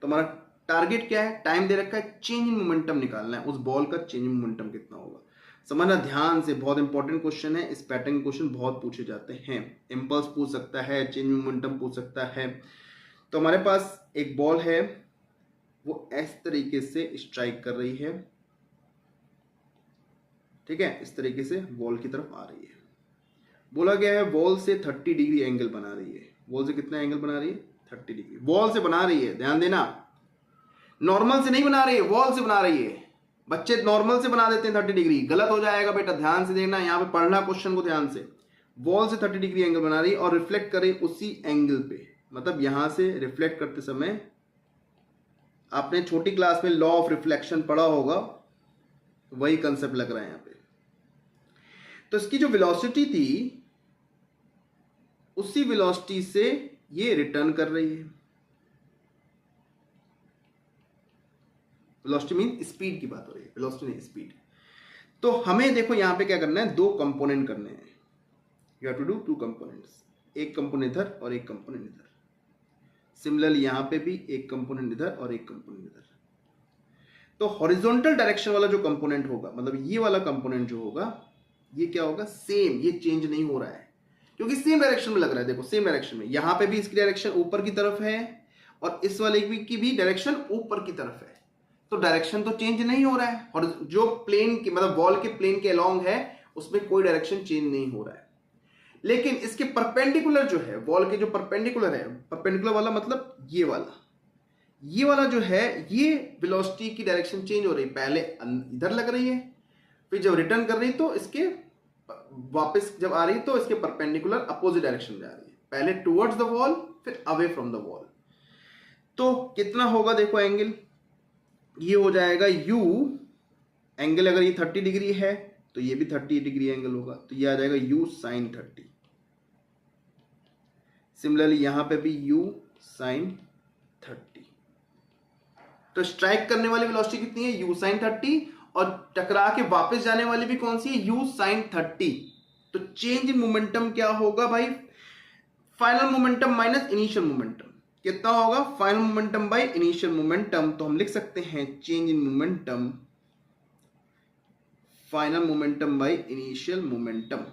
तो हमारा टारगेट क्या है, टाइम दे रखा है, चेंज इन मोमेंटम निकालना है, उस बॉल का चेंज इन मोमेंटम कितना होगा. समझना ध्यान से, बहुत इंपॉर्टेंट क्वेश्चन है. इस पैटर्न के क्वेश्चन बहुत पूछे जाते हैं. इंपल्स पूछ सकता है, चेंज इन मोमेंटम पूछ सकता है. तो हमारे पास एक बॉल है, वो इस तरीके से स्ट्राइक कर रही है, ठीक है, इस तरीके से वॉल की तरफ आ रही है. बोला गया है वॉल से 30 डिग्री एंगल बना रही है. वॉल से कितना एंगल बना रही है, 30 डिग्री. वॉल से बना रही है, ध्यान देना, नॉर्मल से नहीं बना रही है, वॉल से बना रही है. बच्चे नॉर्मल से बना देते हैं 30 डिग्री, गलत हो जाएगा बेटा, ध्यान से देखना, यहां पे पढ़ना क्वेश्चन को ध्यान से. वॉल से 30 डिग्री एंगल बना रही है और रिफ्लेक्ट करे उसी एंगल पे, मतलब यहां से रिफ्लेक्ट करते समय आपने छोटी क्लास में लॉ ऑफ रिफ्लेक्शन पढ़ा होगा, वही कंसेप्ट लग रहा है यहां पे. तो इसकी जो वेलोसिटी थी उसी वेलोसिटी से ये रिटर्न कर रही है. वेलोसिटी मीन स्पीड की बात हो रही है, वेलोसिटी नहीं स्पीड. तो हमें देखो यहां पे क्या करना है, दो कंपोनेंट करने हैं, you have to do two components, एक कंपोनेंट इधर और एक कंपोनेंट इधर। सिमिलरली यहां पे भी एक कंपोनेंट इधर और एक कंपोनेंट इधर। तो हॉरिजॉन्टल डायरेक्शन वाला जो कंपोनेंट होगा, मतलब ये वाला कंपोनेंट जो होगा, ये क्या होगा, सेम, ये चेंज नहीं हो रहा है क्योंकि सेम डायरेक्शन में लग रहा है। देखो सेम डायरेक्शन में, यहां पे भी इसकी डायरेक्शन ऊपर की तरफ है और इस वाले की भी डायरेक्शन ऊपर की तरफ है, तो डायरेक्शन तो चेंज नहीं हो रहा है। और जो प्लेन की मतलब वॉल के प्लेन के अलोंग है उसमें कोई डायरेक्शन चेंज नहीं हो रहा है। लेकिन इसके परपेंडिकुलर जो है, वॉल के जो परपेंडिकुलर है, परपेंडिकुलर वाला मतलब ये वाला जो है, ये वेलोसिटी की डायरेक्शन चेंज हो रही है। पहले इधर लग रही है, फिर जब रिटर्न कर रही तो इसके वापस जब आ रही तो इसके परपेंडिकुलर अपोजिट डायरेक्शन में आ रही है, पहले टुवर्ड्स द वॉल फिर अवे फ्रॉम द वॉल। तो कितना होगा देखो एंगल, ये हो जाएगा u, एंगल अगर ये 30 डिग्री है तो ये भी 30 डिग्री एंगल होगा, तो ये आ जाएगा u sin 30। सिमिलरली यहां पे भी u sin 30। तो स्ट्राइक करने वाली वेलोसिटी कितनी है, u sin 30, और टकरा के वापस जाने वाली भी कौन सी है, u sin 30। तो चेंज इन मोमेंटम क्या होगा भाई, final momentum minus initial momentum कितना होगा, final momentum by initial momentum. तो हम लिख सकते हैं change in momentum, final momentum by initial momentum.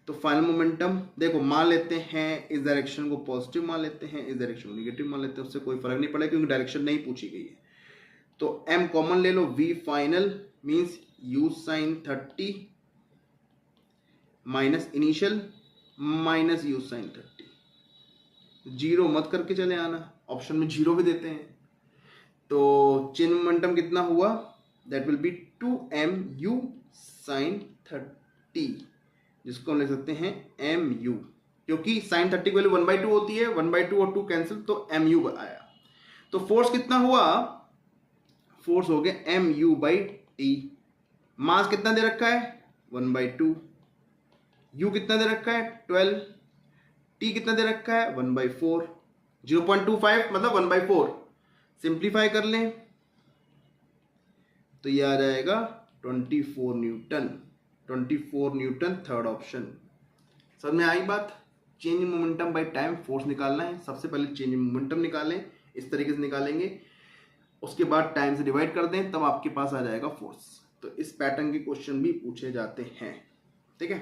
तो फाइनल मोमेंटम देखो मान लेते हैं, इस डायरेक्शन को पॉजिटिव मान लेते हैं, इस डायरेक्शन को नेगेटिव मान लेते हैं, उससे कोई फर्क नहीं पड़ेगा क्योंकि डायरेक्शन नहीं पूछी गई है। तो m कॉमन ले लो, v final means u sin 30 minus initial minus u sin 30। Zero मत करके चले आना, ऑप्शन में जीरो भी देते हैं। तो चेंज मोमेंटम कितना हुआ, that will B 2mu sin 30, जिसको हम लिख सकते हैं mu, क्योंकि sin 30 की वैल्यू 1/2 होती है, 1/2 और 2 कैंसिल तो mu आया। तो फोर्स कितना हुआ, फोर्स हो गया mu/t। मास कितना दे रखा है 1/2, u कितना दे रखा है 12, t कितना दे रखा है 1/4, 0.25 मतलब 1/4। सिंप्लीफाई कर लें तो ये आ जाएगा 24 न्यूटन, 24 न्यूटन, थर्ड ऑप्शन। समझ में आई बात। Change in momentum by time force निकालना है, सबसे पहले चेंज इन मोमेंटम निकालें, इस तरीके से निकालेंगे, उसके बाद टाइम से डिवाइड कर दें, तब आपके पास आ जाएगा फोर्स। तो इस पैटर्न के क्वेश्चन भी पूछे जाते हैं, ठीक है।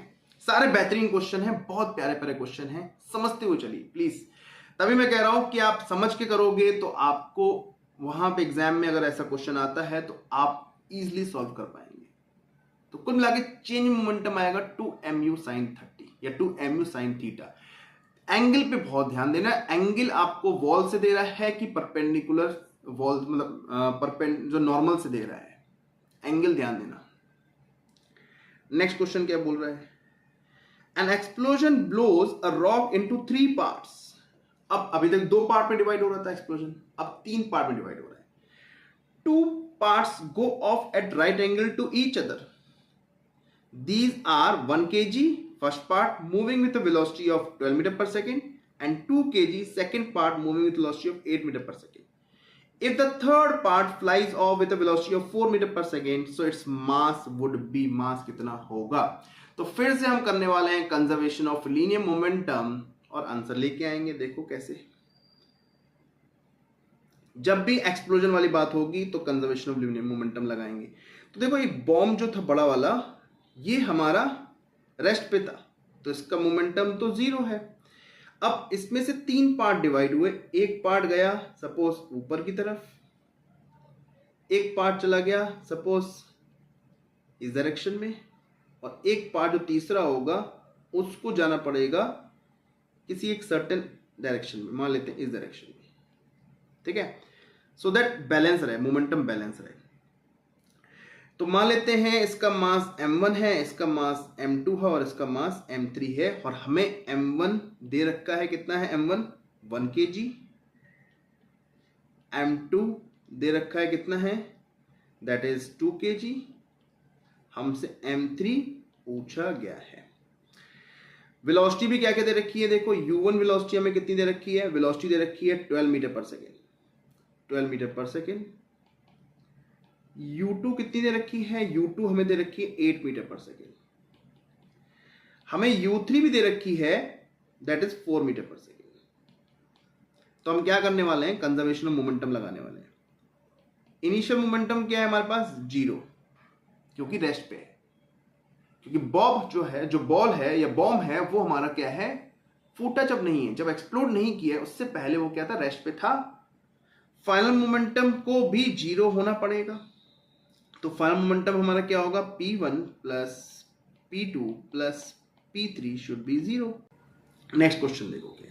सारे बेहतरीन क्वेश्चन हैं, बहुत प्यारे प्यारे क्वेश्चन हैं, समझते हुए चलिए प्लीज। तभी मैं कह रहा हूं कि आप समझ के करोगे तो आपको वहां पे एग्जाम में अगर ऐसा क्वेश्चन आता है तो आप इजीली सॉल्व कर पाएंगे। तो कुल मिला के चेंज मोमेंटम आएगा 2mu sin 30 या 2mu sin थीटा। एंगल पे बहुत ध्यान देना, एंगल आपको वॉल से दे रहा है कि परपेंडिकुलर वॉल, मतलब जो नॉर्मल से दे रहा है, एंगल ध्यान देना। नेक्स्ट क्वेश्चन क्या बोल रहा है, an explosion blows a rock into 3 parts. अब अभी तक 2 पार्ट में डिवाइड हो रहा था एक्सप्लोजन, अब 3 पार्ट में डिवाइड हो रहा है। 2 parts go off at right angle to each other. These are 1 kg first part moving with a velocity of 12 meter per second and 2 kg second part moving with velocity of 8 meter per second. If the third part flies off with a velocity of 4 meter per second, so its mass would be, mass कितना होगा। तो फिर से हम करने वाले हैं कंजर्वेशन ऑफ लीनियर मोमेंटम और आंसर लेके आएंगे। देखो कैसे, जब भी एक्सप्लोजन वाली बात होगी तो कंजर्वेशन ऑफ लीनियर मोमेंटम लगाएंगे। तो देखो ये बॉम्ब जो था बड़ा वाला, ये हमारा रेस्ट पे था, तो इसका मोमेंटम तो 0 है। अब इसमें से 3 पार्ट डिवाइड हुए, एक पार्ट गया सपोज ऊपर की तरफ, एक पार्ट चला गया सपोज इस डायरेक्शन में, और एक पार्ट जो तीसरा होगा उसको जाना पड़ेगा किसी एक सर्टेन डायरेक्शन में, मान लेते हैं इस डायरेक्शन में, ठीक है, सो दैट बैलेंस रहे, मोमेंटम बैलेंस रहे। तो मान लेते हैं इसका मास m1 है, इसका मास m2 है और इसका मास m3 है, और हमें m1 दे रखा है, कितना है m1 1 kg, m2 दे रखा है कितना है, दैट इज 2 kg, हमसे m3 पूछा गया है। वेलोसिटी भी क्या क्या दे रखी है, देखो u1 वेलोसिटी हमें कितनी दे रखी है, वेलोसिटी दे रखी है 12 metre per second, 12 metre per second, U2 कितनी दे रखी है? U2 हमें दे रखी है 8 मीटर पर सेकेंड। हमें U3 भी दे रखी है, that is 4 metre per second. तो हम क्या करने वाले हैं? कंजर्वेशन ऑफ मोमेंटम लगाने वाले हैं। इनिशियल मोमेंटम क्या है हमारे पास? 0, क्योंकि रेस्ट पे है। क्योंकि बॉब जो है, जो बॉल है या बॉम्ब है, वो हमारा क्या है? फूटा जब नहीं है, जब एक्सप्लोड नहीं किया है, उससे पहले वो क्या था? रेस्ट पे था। फाइनल मोमेंटम को भी 0 होना पड़ेगा। तो फाइनल मोमेंटम हमारा क्या होगा? P1 plus P2 plus P3 should be 0। Next question देखोगे।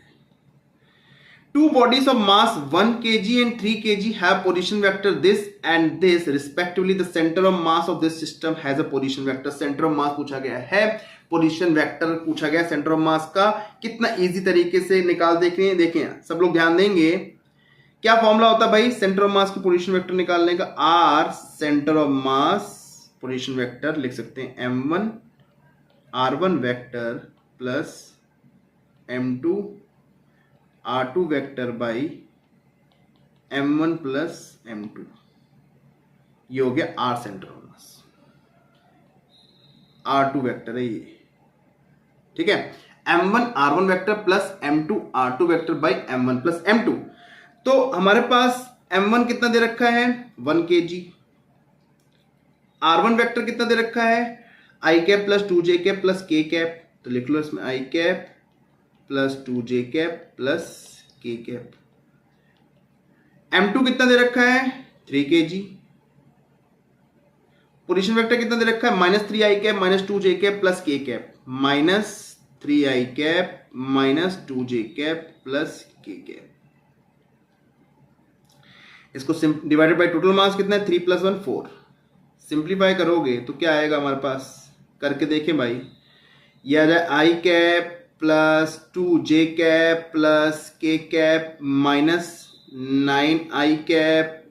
Two bodies of mass 1 kg and 3 kg have position vector this and this respectively. The center of mass of this system has a position vector. Center of mass पूछा गया है, पोजीशन वेक्टर पूछा गया सेंटर ऑफ मास का। कितना इजी तरीके से निकाल देखें सब लोग ध्यान देंगे। क्या फॉर्मूला होता है भाई सेंटर ऑफ मास की पोजीशन वेक्टर निकालने का? R centre of mass position vector लिख सकते हैं m1 r1 vector plus m2 r2 vector by m1 plus m2। ये हो गया r centre of mass, r2 vector है ये, ठीक है। m1 r1 vector plus m2 r2 vector by m1 plus m2। तो हमारे पास m1 कितना दे रखा है? 1 kg। r1 वेक्टर कितना दे रखा है? i cap plus 2j cap plus k cap. तो लिख लो इसमें i cap plus 2j cap plus k cap. m2 कितना दे रखा है? 3 kg। पोजीशन वेक्टर कितना दे रखा है? -3i cap minus 2j cap plus k cap, -3i cap minus 2j cap plus k cap. इसको डिवाइडेड बाय टोटल मास कितना है? 3 + 1 4। सिंप्लीफाई करोगे तो क्या आएगा हमारे पास? करके देखें भाई। ये आ जाए i cap plus 2j cap plus k cap minus 9i cap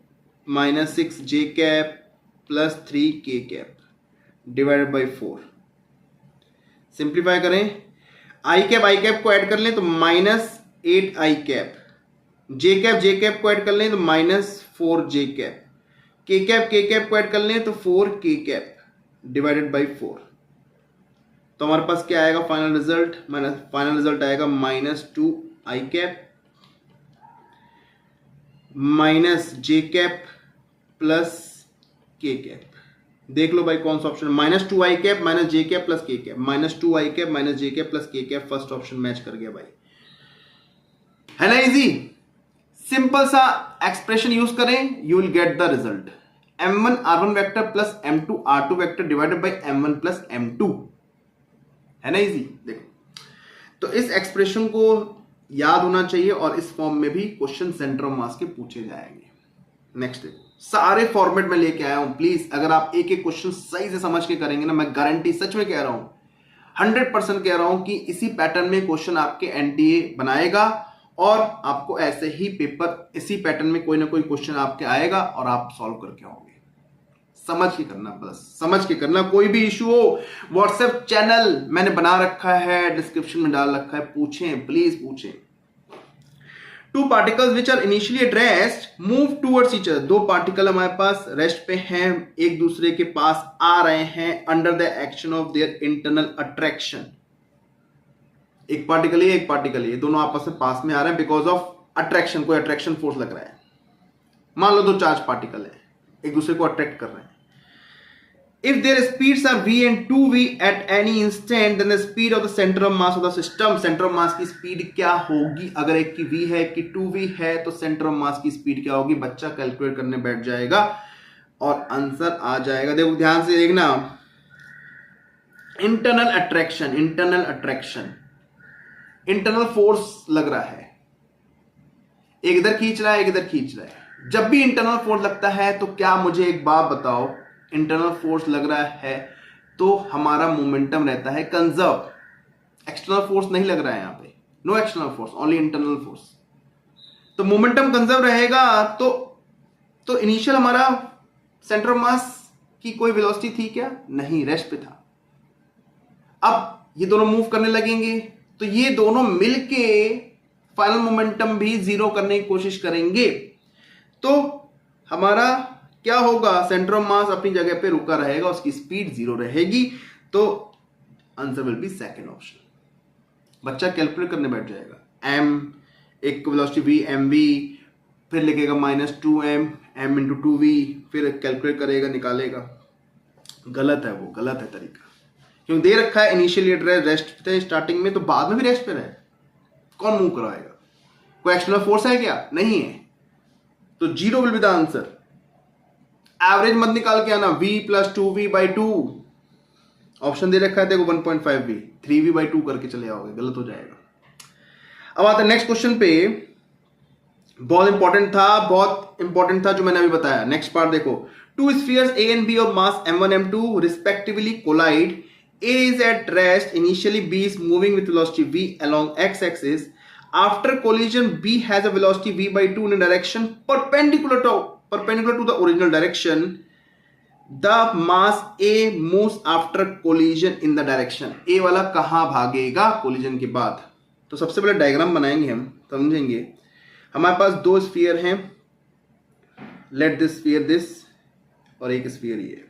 minus 6j cap plus 3k cap divided by 4। Simplify करें, आई कैप को ऐड कर लें तो -8i कैप, जे कैप को ऐड कर लें तो -4j कैप, के कैप को ऐड कर लें तो 4k कैप डिवाइडेड बाय 4। तो हमारे पास क्या आएगा फाइनल रिजल्ट? फाइनल रिजल्ट आएगा -2i cap minus j cap plus k cap. देख लो भाई कौन सा option? -2i cap minus j cap plus k cap, -2i cap minus j cap plus k cap. First option match कर गया भाई, है ना इजी। सिंपल सा एक्सप्रेशन यूज करें, you will get the result. m1 r1 vector plus m2 r2 vector divided by m1 plus m2, है ना इजी। देखो तो इस एक्सप्रेशन को याद होना चाहिए और इस फॉर्म में भी क्वेश्चन सेंटर ऑफ मास के पूछे जाएंगे। नेक्स्ट देखो, सारे फॉर्मेट में लेके आया हूं। प्लीज अगर आप एक एक क्वेश्चन सही से समझ के करेंगे ना, मैं गारंटी सच में कह रहा हूं, 100% कह रहा हूं कि इसी पैटर्न में क्वेश्चन आपके एनटीए बनाएगा और आपको ऐसे ही पेपर इसी पैटर्न में कोई ना कोई क्वेश्चन आपके आएगा और आप सॉल्व करके आओगे। समझ के करना, बस समझ के करना। कोई भी इशू हो, व्हाट्सएप चैनल मैंने बना रखा है, डिस्क्रिप्शन में डाल रखा है, पूछें प्लीज पूछें। Two particles which are initially at rest move towards each other. दो पार्टिकल हमारे पास रेस्ट पे हैं, एक दूसरे के पास आ रहे हैं under the action of their internal attraction. एक पार्टिकल ये, एक पार्टिकल ये, दोनों आपस में पास में आ रहे हैं बिकॉज ऑफ अट्रैक्शन। कोई अट्रैक्शन फोर्स लग रहा है। मान लो दो चार्ज पार्टिकल है, एक दूसरे को अट्रैक्ट कर रहे हैं। If their speeds are v and 2v at any instant, then the speed of the center of mass of the system, center of mass की स्पीड क्या होगी? अगर एक की v है, एक की 2v है, तो center of mass की स्पीड क्या होगी? बच्चा कैलकुलेट करने बैठ जाएगा और आंसर आ जाएगा। देखो ध्यान से देखना, इंटरनल अट्रैक्शन, इंटरनल फोर्स लग रहा है, एक इधर खींच रहा है, एक इधर खींच रहा है। जब भी इंटरनल फोर्स लगता है तो क्या, मुझे एक बात बताओ, इंटरनल फोर्स लग रहा है तो हमारा मोमेंटम रहता है कंजर्व। एक्सटर्नल फोर्स नहीं लग रहा है यहां पे, no external force, only internal force. तो मोमेंटम कंजर्व रहेगा तो इनिशियल हमारा सेंटर ऑफ मास की कोई वेलोसिटी थी क्या? नहीं, रेस्ट पे था। अब ये दोनों मूव करने लगेंगे तो ये दोनों मिलके फाइनल मोमेंटम भी जीरो करने की कोशिश करेंगे। तो हमारा क्या होगा, सेंटर ऑफ मास अपनी जगह पे रुका रहेगा, उसकी स्पीड 0 रहेगी, तो answer will be second option. बच्चा कैलकुलेट करने बैठ जाएगा, एम एक वेलोसिटी वी एम वी, फिर लिखेगा -2m m इंटू 2v, फिर कैलकुलेट करेगा, निकालेगा। गलत है, वो गलत है तरीका। क्यों दे रखा है इनिशियली रेस्ट थे स्टार्टिंग में, तो बाद में भी रेस्ट पे रहे, कौन मूव करवाएगा? कोई एक्सटर्नल फोर्स है क्या? नहीं है, तो 0 will be the answer. Average मत निकाल के आना, v + 2v/2 ऑप्शन दे रखा है, देखो 1.5v 3v/2 करके चले आओगे, गलत हो जाएगा। अब आते हैं नेक्स्ट क्वेश्चन पे, बहुत इंपॉर्टेंट था जो मैंने अभी बताया। नेक्स्ट पार्ट देखो, to spheres A and B of mass m1 m2 respectively collide. A is at rest, initially B is moving with velocity v along x-axis. After collision, B has a velocity v/2 in a direction perpendicular to the original direction. The mass A moves after collision in the direction. A वाला कहाँ भागेगा collision के बाद? तो सबसे पहले डायग्राम बनाएंगे, हम समझेंगे। हमारे पास दो स्फीयर हैं, लेट दिस स्फीयर दिस, और एक स्फीयर ये।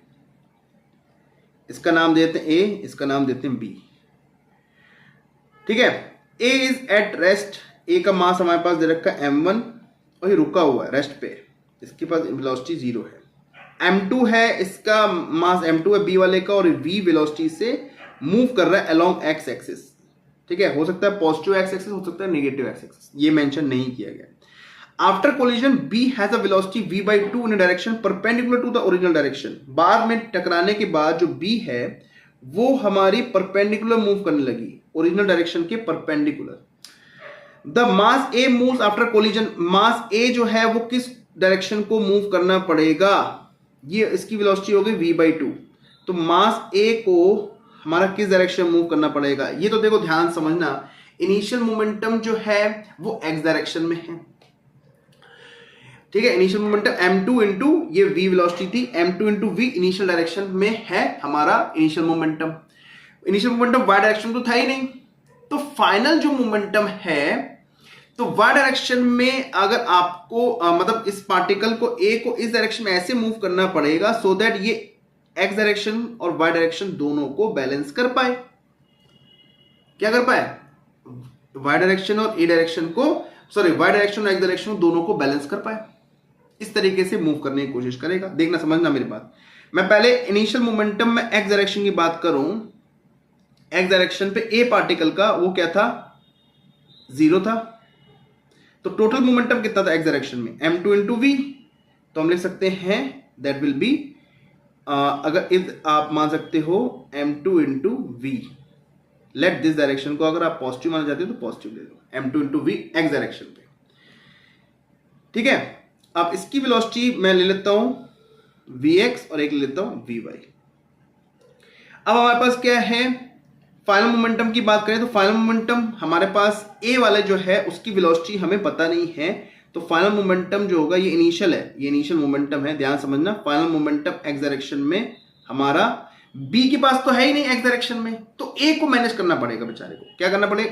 इसका नाम देते हैं ए, इसका नाम देते हैं बी। ठीक है, ए इज एट रेस्ट, ए का मास हमारे पास दे रखा है m1 और ये रुका हुआ है रेस्ट पे, इसके पास वेलोसिटी 0 है। m2 है, इसका मास m2 है बी वाले का, और v वेलोसिटी से मूव कर रहा है अलोंग एक्स एक्सिस। ठीक है, हो सकता है पॉजिटिव एक्स एक्सिस, हो सकता है नेगेटिव एक्स एक्सिस, ये मेंशन नहीं किया गया। After collision B has a velocity v/2 in direction perpendicular to the original direction. बाद में टकराने के बाद जो बी है वो हमारी परपेंडिकुलर मूव करने लगी, ओरिजिनल डायरेक्शन के perpendicular. The mass A moves after collision, mass A जो है वो किस डायरेक्शन को मूव करना पड़ेगा, ये इसकी वेलोसिटी हो गई v/2, तो मास ए को हमारा किस डायरेक्शन मूव करना पड़ेगा? ये तो देखो ध्यान समझना, इनिशियल मोमेंटम जो है वो एक्स डायरेक्शन में है। ठीक है, इनिशियल मोमेंटम m2 इंटू ये v वेलोसिटी थी, m2 into v initial direction में है हमारा initial momentum. Initial momentum y direction तो था ही नहीं, तो फाइनल जो मोमेंटम है तो y डायरेक्शन में अगर आपको मतलब इस पार्टिकल को a को इस डायरेक्शन में ऐसे मूव करना पड़ेगा सो दैट ये x डायरेक्शन और y डायरेक्शन दोनों को बैलेंस कर पाए। क्या कर पाए? y डायरेक्शन और a डायरेक्शन को, सॉरी y डायरेक्शन और x डायरेक्शन दोनों को बैलेंस कर पाए। इस तरीके से मूव करने की कोशिश करेगा। देखना, समझना मेरी बात। मैं पहले इनिशियल मोमेंटम में x डायरेक्शन की बात करूं, x डायरेक्शन पे a पार्टिकल का वो क्या था, 0 था। तो टोटल मोमेंटम कितना था x डायरेक्शन में, m2 इंटू v। तो हम लिख सकते हैं दैट विल बी, अगर इस आप मान सकते हो m2 into v। Let this direction को अगर आप पॉजिटिव मानना चाहते हो तो पॉजिटिव ले लो, m2 into v x direction पे। ठीक है, अब इसकी वेलोसिटी मैं ले लेता हूं vx और एक ले लेता हूं vy। अब हमारे पास क्या है, फाइनल मोमेंटम की बात करें तो फाइनल मोमेंटम हमारे पास a वाले जो है उसकी वेलोसिटी हमें पता नहीं है, तो फाइनल मोमेंटम जो होगा ये इनिशियल है, ये इनिशियल मोमेंटम है, ध्यान समझना। फाइनल मोमेंटम x डायरेक्शन में हमारा b के पास तो है ही नहीं x डायरेक्शन में, तो a को मैनेज करना पड़ेगा बेचारे को। क्या करना पड़ेगा?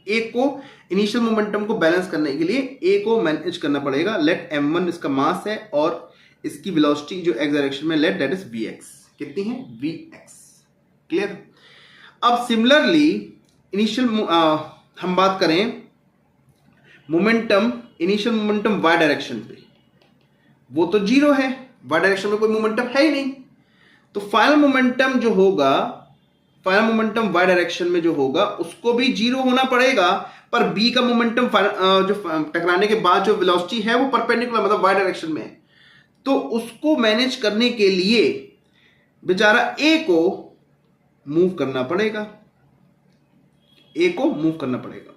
a को इनिशियल मोमेंटम को बैलेंस करने के लिए a को मैनेज करना पड़ेगा। लेट m1 इसका मास है और इसकी वेलोसिटी जो x डायरेक्शन में लेट दैट इज vx। कितनी है? vx। क्लियर? अब सिमिलरली इनिशियल हम बात करें momentum, initial momentum y direction पे, वो तो 0 है, y डायरेक्शन में कोई मोमेंटम है ही नहीं। तो फाइनल मोमेंटम जो होगा, फाइनल मोमेंटम y डायरेक्शन में जो होगा उसको भी 0 होना पड़ेगा, पर b का मोमेंटम जो टकराने के बाद जो वेलोसिटी है वो परपेंडिकुलर मतलब y डायरेक्शन में है, तो उसको मैनेज करने के लिए बेचारा a को मूव करना पड़ेगा, a को मूव करना पड़ेगा।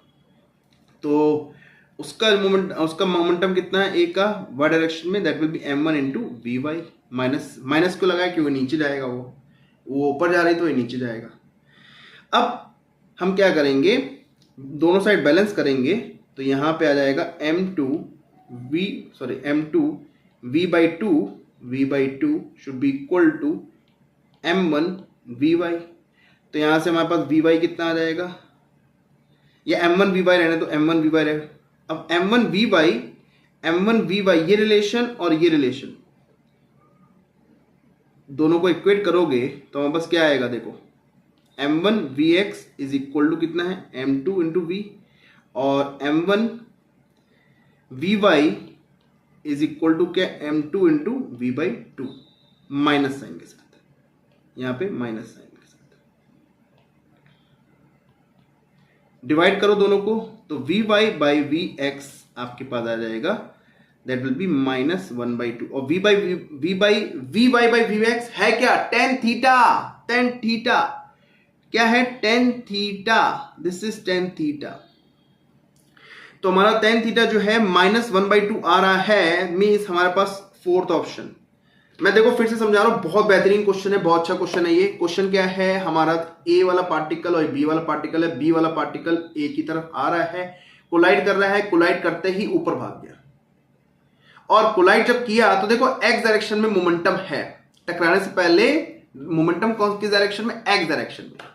तो उसका मोमेंटम कितना है a का y डायरेक्शन में, that will B m1 into vy। Minus को लगाया क्योंकि नीचे जाएगा, वो ऊपर जा रही तो ये नीचे जाएगा। अब हम क्या करेंगे, दोनों साइड बैलेंस करेंगे, तो यहां पे आ जाएगा m2 v/2 should be equal to m1 vy। तो यहां से हमारे पास vy कितना आ जाएगा, या m1 vy रहने तो m1 vy रहेगा। अब m1 vy ये रिलेशन और ये रिलेशन, दोनों को इक्वेट करोगे तो हमारे पास क्या आएगा, देखो m1 vx is equal to कितना है m2 इंटू वी, और m1 vy is equal to क्या m2 into v by two, minus sign के साथ, यहां पे माइनस साइन के साथ डिवाइड करो दोनों को, तो vy बाई vx आपके पास आ जाएगा, दैट विल बी माइनस 1/2, और v बाई vx है क्या, tan थीटा क्या है, tan theta, this is tan theta. तो हमारा tan थीटा जो है माइनस 1/2 आ रहा है, मीन्स हमारे पास फोर्थ ऑप्शन। मैं देखो फिर से समझा रहा हूं, बहुत बेहतरीन क्वेश्चन है, बहुत अच्छा क्वेश्चन है ये। क्वेश्चन क्या है हमारा, ए वाला पार्टिकल और बी वाला पार्टिकल है, बी वाला पार्टिकल ए की तरफ आ रहा है, कोलाइड कर रहा है, कोलाइड करते ही ऊपर भाग गया, और कोलाइड जब किया तो देखो एक्स डायरेक्शन में मोमेंटम है, टकराने से पहले मोमेंटम कौन किस डायरेक्शन में, एक्स डायरेक्शन में,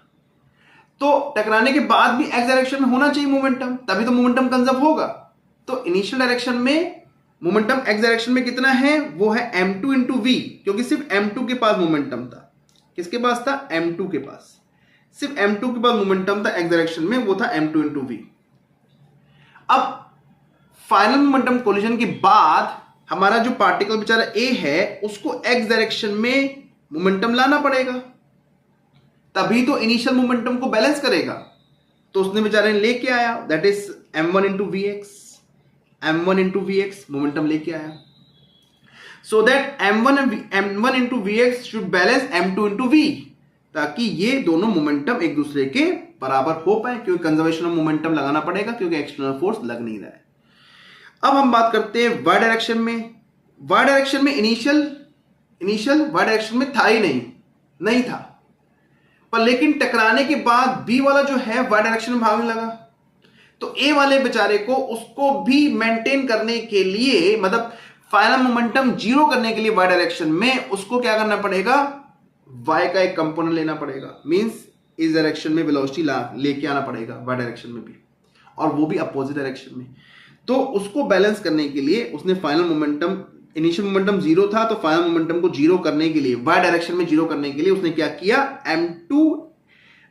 तो टकराने के बाद भी एक्स डायरेक्शन में होना चाहिए मोमेंटम, तभी तो मोमेंटम कंजर्व होगा। तो इनिशियल डायरेक्शन में मोमेंटम एक्स डायरेक्शन में कितना है, वो है m2 इंटू वी, क्योंकि सिर्फ m2 के पास मोमेंटम था, किसके पास था, m2 के पास, सिर्फ m2 के पास मोमेंटम था एक्स डायरेक्शन में, वो था m2 इंटू वी। अब फाइनल मोमेंटम कोलिजन के बाद हमारा जो पार्टिकल बेचारा ए है, उसको एक्स डायरेक्शन में मोमेंटम लाना पड़ेगा, तभी तो इनिशियल मोमेंटम को बैलेंस करेगा। तो उसने बेचारे ने लेके आया, that is m1 into v x, m1 into v x momentum लेके आया, so that m1 into v x should balance m2 into v, ताकि ये दोनों मोमेंटम एक दूसरे के बराबर हो पाए, क्योंकि कंजर्वेशन ऑफ मोमेंटम लगाना पड़ेगा, क्योंकि एक्सटर्नल फोर्स लग नहीं रहा है। अब हम बात करते हैं वाई डायरेक्शन में। वाई डायरेक्शन में इनिशियल वाई डायरेक्शन में था ही नहीं था, पर लेकिन टकराने के बाद बी वाला जो है वाई डायरेक्शन में भागने लगा, तो ए वाले बेचारे को उसको भी मेंटेन करने के लिए, मतलब फाइनल मोमेंटम जीरो करने के लिए वाई डायरेक्शन में उसको क्या करना पड़ेगा, वाई का एक कंपोनेंट लेना पड़ेगा, मींस इस डायरेक्शन में वेलोसिटी लेके आना पड़ेगा वाई डायरेक्शन में भी, और वो भी अपोजिट डायरेक्शन में। तो उसको बैलेंस करने के लिए उसने final momentum, initial momentum zero था, तो फाइनल मोमेंटम को जीरो करने के लिए, वाई डायरेक्शन में जीरो करने के लिए उसने क्या किया, m2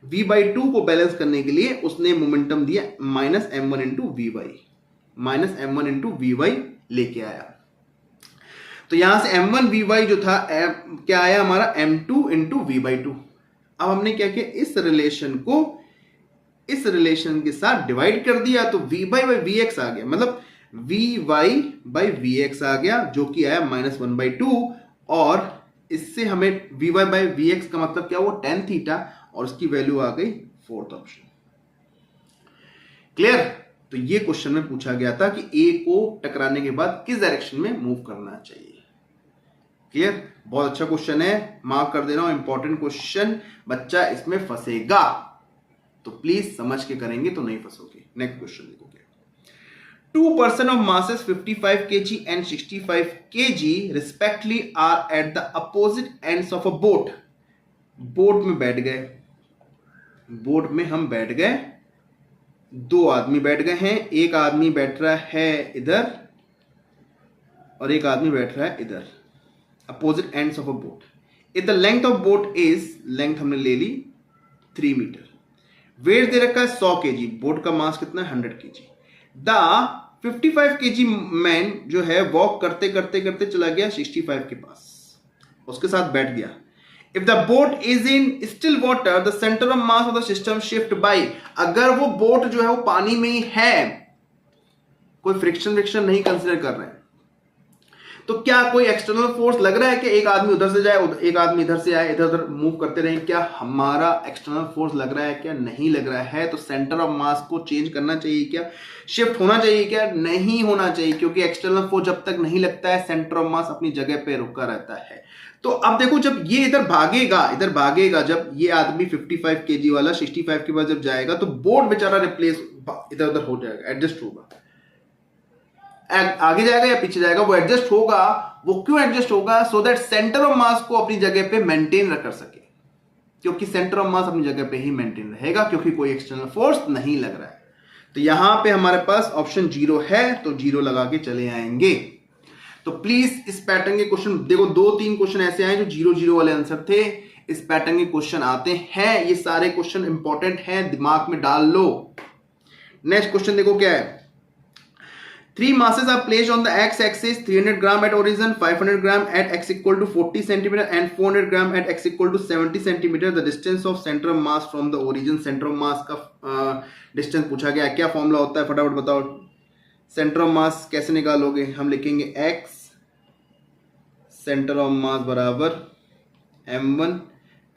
v/2 को बैलेंस करने के लिए उसने मोमेंटम दिया minus m1 into v y, minus m1 into v y लेके आया। तो यहां से m1 vy जो था क्या आया हमारा, m2 इंटू वी/2। अब हमने क्या किया, इस रिलेशन को इस रिलेशन के साथ डिवाइड कर दिया, तो vy बाई vx आ गया, मतलब vy बाई vx आ गया, जो कि आया माइनस 1/2, और इससे हमें vy बाई vx का मतलब क्या हुआ, tan थीटा, और उसकी वैल्यू आ गई फोर्थ ऑप्शन। क्लियर। तो ये क्वेश्चन में पूछा गया था कि ए को टकराने के बाद किस डायरेक्शन में मूव करना चाहिए। क्लियर, बहुत अच्छा क्वेश्चन है, मार्क कर दे रहा हूं, इंपॉर्टेंट क्वेश्चन, बच्चा इसमें फंसेगा तो प्लीज समझ के करेंगे तो नहीं फंसोगे। नेक्स्ट क्वेश्चन देखोगे, 2 person of masses 55 kg and 65 kg respectively are at the opposite ends of a boat. Boat में बैठ गए, बोट में हम बैठ गए, दो आदमी बैठ गए हैं, एक आदमी बैठ रहा है इधर और एक आदमी बैठ रहा है इधर, opposite ends of a boat. If the length of boat is, length हमने ले ली 3 मीटर, वेट दे रखा है 100 kg, बोट का मास कितना है 100 kg। द 55 kg मैन जो है वॉक करते करते करते चला गया 65 के पास, उसके साथ बैठ गया। If the boat is in still water the centre of mass of the system shift by, अगर वो बोट जो है वो पानी में ही है, कोई फ्रिक्शन नहीं कंसिडर कर रहे हैं, तो क्या कोई एक्सटर्नल फोर्स लग रहा है कि एक आदमी उधर से जाए एक आदमी इधर से आए, इधर उधर मूव करते रहे, क्या हमारा एक्सटर्नल फोर्स लग रहा है क्या, नहीं लग रहा है। तो सेंटर ऑफ मास को चेंज करना चाहिए क्या, शिफ्ट होना चाहिए क्या, नहीं होना चाहिए, क्योंकि एक्सटर्नल फोर्स जब तक नहीं लगता है सेंटर ऑफ मास अपनी जगह पे रुका रहता है। तो अब देखो जब ये इधर भागेगा, जब ये आदमी 55 kg वाला 65 के बाद जब जाएगा तो बोट बेचारा रिप्लेस इधर उधर हो जाएगा, एडजस्ट होगा, आगे जाएगा या पीछे जाएगा, वो एडजस्ट होगा। वो क्यों एडजस्ट होगा, सो दैट सेंटर ऑफ मास को अपनी जगह पे मेंटेन कर सके, क्योंकि सेंटर ऑफ मास अपनी जगह पे ही मेंटेन रहेगा, क्योंकि कोई एक्सटर्नल फोर्स नहीं लग रहा है। तो यहां पे हमारे पास ऑप्शन 0 है, तो 0 लगा के चले आएंगे। तो प्लीज इस पैटर्न के क्वेश्चन देखो, 2-3 क्वेश्चन ऐसे आए जो 0-0 वाले आंसर थे, इस पैटर्न के क्वेश्चन आते हैं, ये सारे क्वेश्चन इंपॉर्टेंट हैं, दिमाग में डाल लो। नेक्स्ट क्वेश्चन देखो क्या है, 3 masses are placed on the x-axis, 300 gram at origin, 500 gram at x equal to 40 centimeter and 400 gram at x equal to 70 centimeter. The distance of center of mass from the origin, center of mass का डिस्टेंस पूछा गया। क्या फॉर्मूला होता है फटाफट बताओ। सेंटर ऑफ मास कैसे निकालोगे, हम लिखेंगे x सेंटर ऑफ मास बराबर m1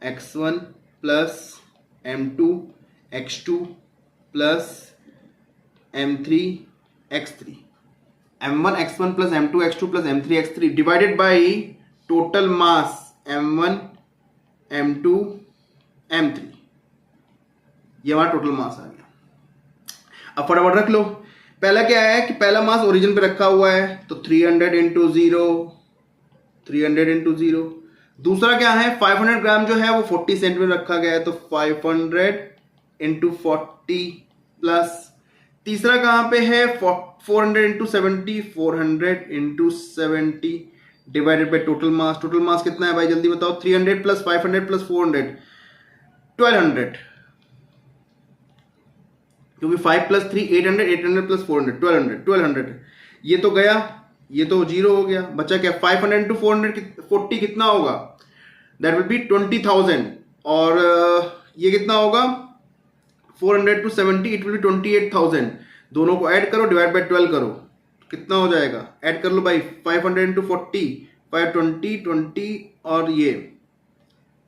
x1 plus m2 x2 plus m3 x3, m1 x1 plus m2 x2 plus m3 x3 divided by total mass m1 m2 m3, ये हमारा टोटल मास आ गया। अब फटाफट रख लो, पहला क्या है कि पहला मास ओरिजिन पे रखा हुआ है तो 300 इंटू 0, 300 इंटू 0। दूसरा क्या है, 500 ग्राम जो है वो 40 सेंटीमीटर रखा गया है तो 500 इंटू 40 प्लस, तीसरा कहां पे है 400 into 70, 400 into 70 divided by total mass. Total mass कितना है भाई जल्दी बताओ, 300 प्लस 500 प्लस 400 1200, क्योंकि 5 प्लस 3 800, 800 प्लस 400 1200, ये तो गया, ये तो 0 हो गया, बचा क्या 500 इंटू 440 कितना होगा, दैट विल बी 20,000, और ये कितना होगा 400 टू 70 इट विल बी 28,000। दोनों को ऐड करो, डिवाइड बाय 12 करो, कितना हो जाएगा, ऐड कर लो भाई, 500 इंटू 40 520 20 और ये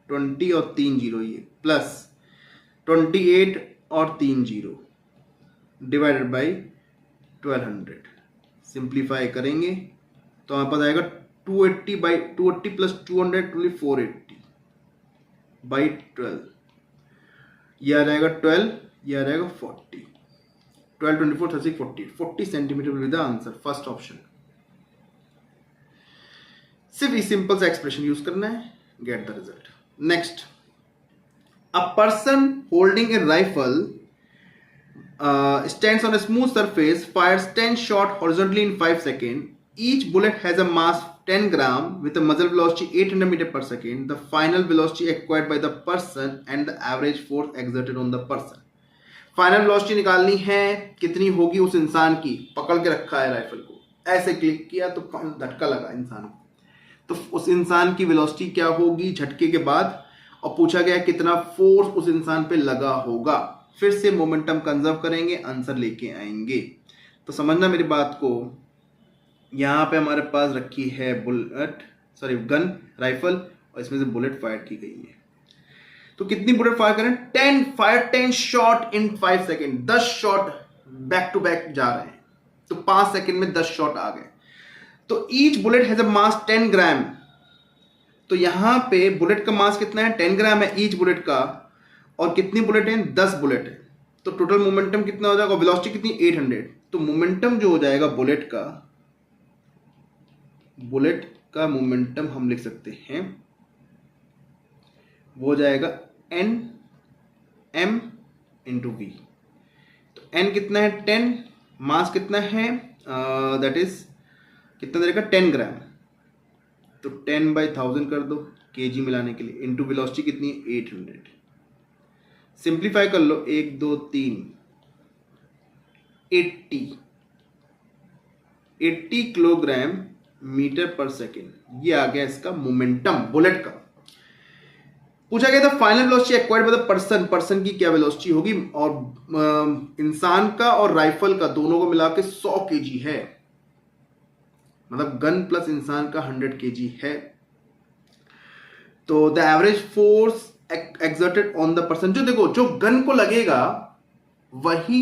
20 और 3 0 ये प्लस 28 और 3 0 डिवाइडेड बाई 1200। सिंप्लीफाई करेंगे तो हमारे पास आएगा 280 प्लस 200 480 बाई 12, ये आ जाएगा 12, ये आ जाएगा 40, 12 24 36 40 centimetre will be the answer, first option. सिर्फ इस सिंपल सा एक्सप्रेशन यूज करना है, gate the result. Next, a person holding A rifle stands on a smooth surface, fires 10 shot horizontally in 5 seconds. Each bullet has a mass 10 gram with a muzzle velocity 800 meter per second. The final velocity acquired by the person and the average force exerted on the person. Final velocity निकालनी है, कितनी होगी उस इंसान की, पकड़ के रखा है राइफल को, ऐसे क्लिक किया तो झटका लगा इंसान को, तो उस इंसान की वेलोसिटी क्या होगी झटके के बाद, और पूछा गया कितना फोर्स उस इंसान पे लगा होगा। फिर से मोमेंटम कंजर्व करेंगे, आंसर लेके आएंगे। तो समझना मेरी बात को, यहां पे हमारे पास रखी है गन राइफल, और इसमें से बुलेट फायर की गई है। तो कितनी बुलेट फायर करें, 10 shot in 5 second, 10 shot back to back जा रहे हैं, तो 5 सेकेंड में 10 शॉट आ गए। तो ईच बुलेट हैज अ मास 10 ग्राम, तो यहां पे बुलेट का मास कितना है, 10 ग्राम है ईच बुलेट का, और कितनी बुलेट है, 10 बुलेट है, तो टोटल मोमेंटम कितना हो जाएगा, वेलोसिटी कितनी 800, तो मोमेंटम जो हो जाएगा बुलेट का मोमेंटम हम लिख सकते हैं, वो हो जाएगा n m इंटू v। तो n कितना है 10, मास कितना है दैट इज कितना देगा 10 ग्राम, तो 10 बाई 1000 कर दो kg मिलाने के लिए, इंटू वेलोसिटी कितनी है 800। सिंप्लीफाई कर लो, 1 2 3 80 किलोग्राम मीटर पर सेकेंड, ये आ गया इसका मोमेंटम बुलेट का। पूछा गया था final velocity acquired by the person की क्या वेलोसिटी होगी, और इंसान का और राइफल का दोनों को मिला के 100 केजी है, मतलब गन प्लस इंसान का 100 केजी है। तो the average force exerted on the person, जो देखो जो गन को लगेगा वही,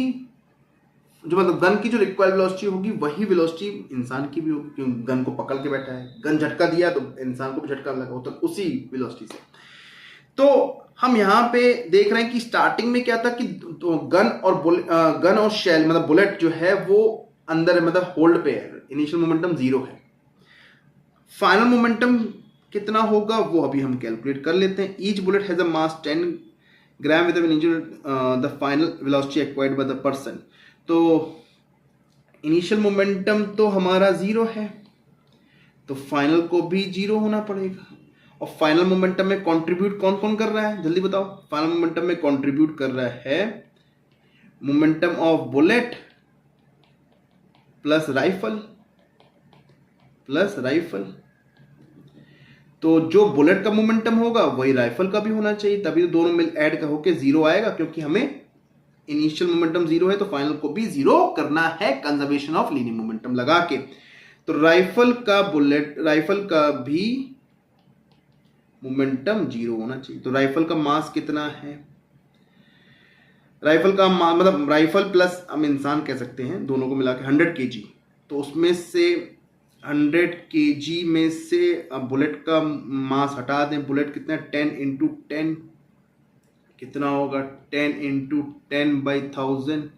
जो मतलब गन की जो रिक्वायर्ड वेलोसिटी होगी वही वेलोसिटी इंसान की भी होगी, क्योंकि गन को पकड़ के बैठा है, गन झटका दिया तो इंसान को भी झटका लगा हो, तो उसी वेलोसिटी से। तो हम यहाँ पे देख रहे हैं कि स्टार्टिंग में क्या था कि तो गन और शेल मतलब बुलेट जो है वो अंदर मतलब होल्ड पे है, इनिशियल मोमेंटम 0 है। फाइनल मोमेंटम कितना होगा वो अभी हम कैलकुलेट कर लेते हैं। Each bullet has a mass 10 gram with the final velocity acquired by the person. तो इनिशियल मोमेंटम तो हमारा 0 है, तो फाइनल को भी 0 होना पड़ेगा। और फाइनल मोमेंटम में कंट्रीब्यूट कौन कौन कर रहा है, जल्दी बताओ। फाइनल मोमेंटम में कंट्रीब्यूट कर रहा है momentum of bullet plus rifle. तो जो बुलेट का मोमेंटम होगा वही राइफल का भी होना चाहिए, तभी तो दोनों मिल ऐड होकर 0 आएगा, क्योंकि हमें इनिशियल मोमेंटम 0 है तो फाइनल को भी 0 करना है कंजर्वेशन ऑफ लीनियर मोमेंटम लगा के। तो राइफल का भी मोमेंटम 0 होना चाहिए। तो राइफल का मास कितना है, राइफल का मतलब राइफल प्लस हम इंसान कह सकते हैं, दोनों को मिला के 100 kg। तो उसमें से 100 kg में से अब बुलेट का मास हटा दें। बुलेट कितना है, 10 × 10 कितना होगा, 10 × 10/1000।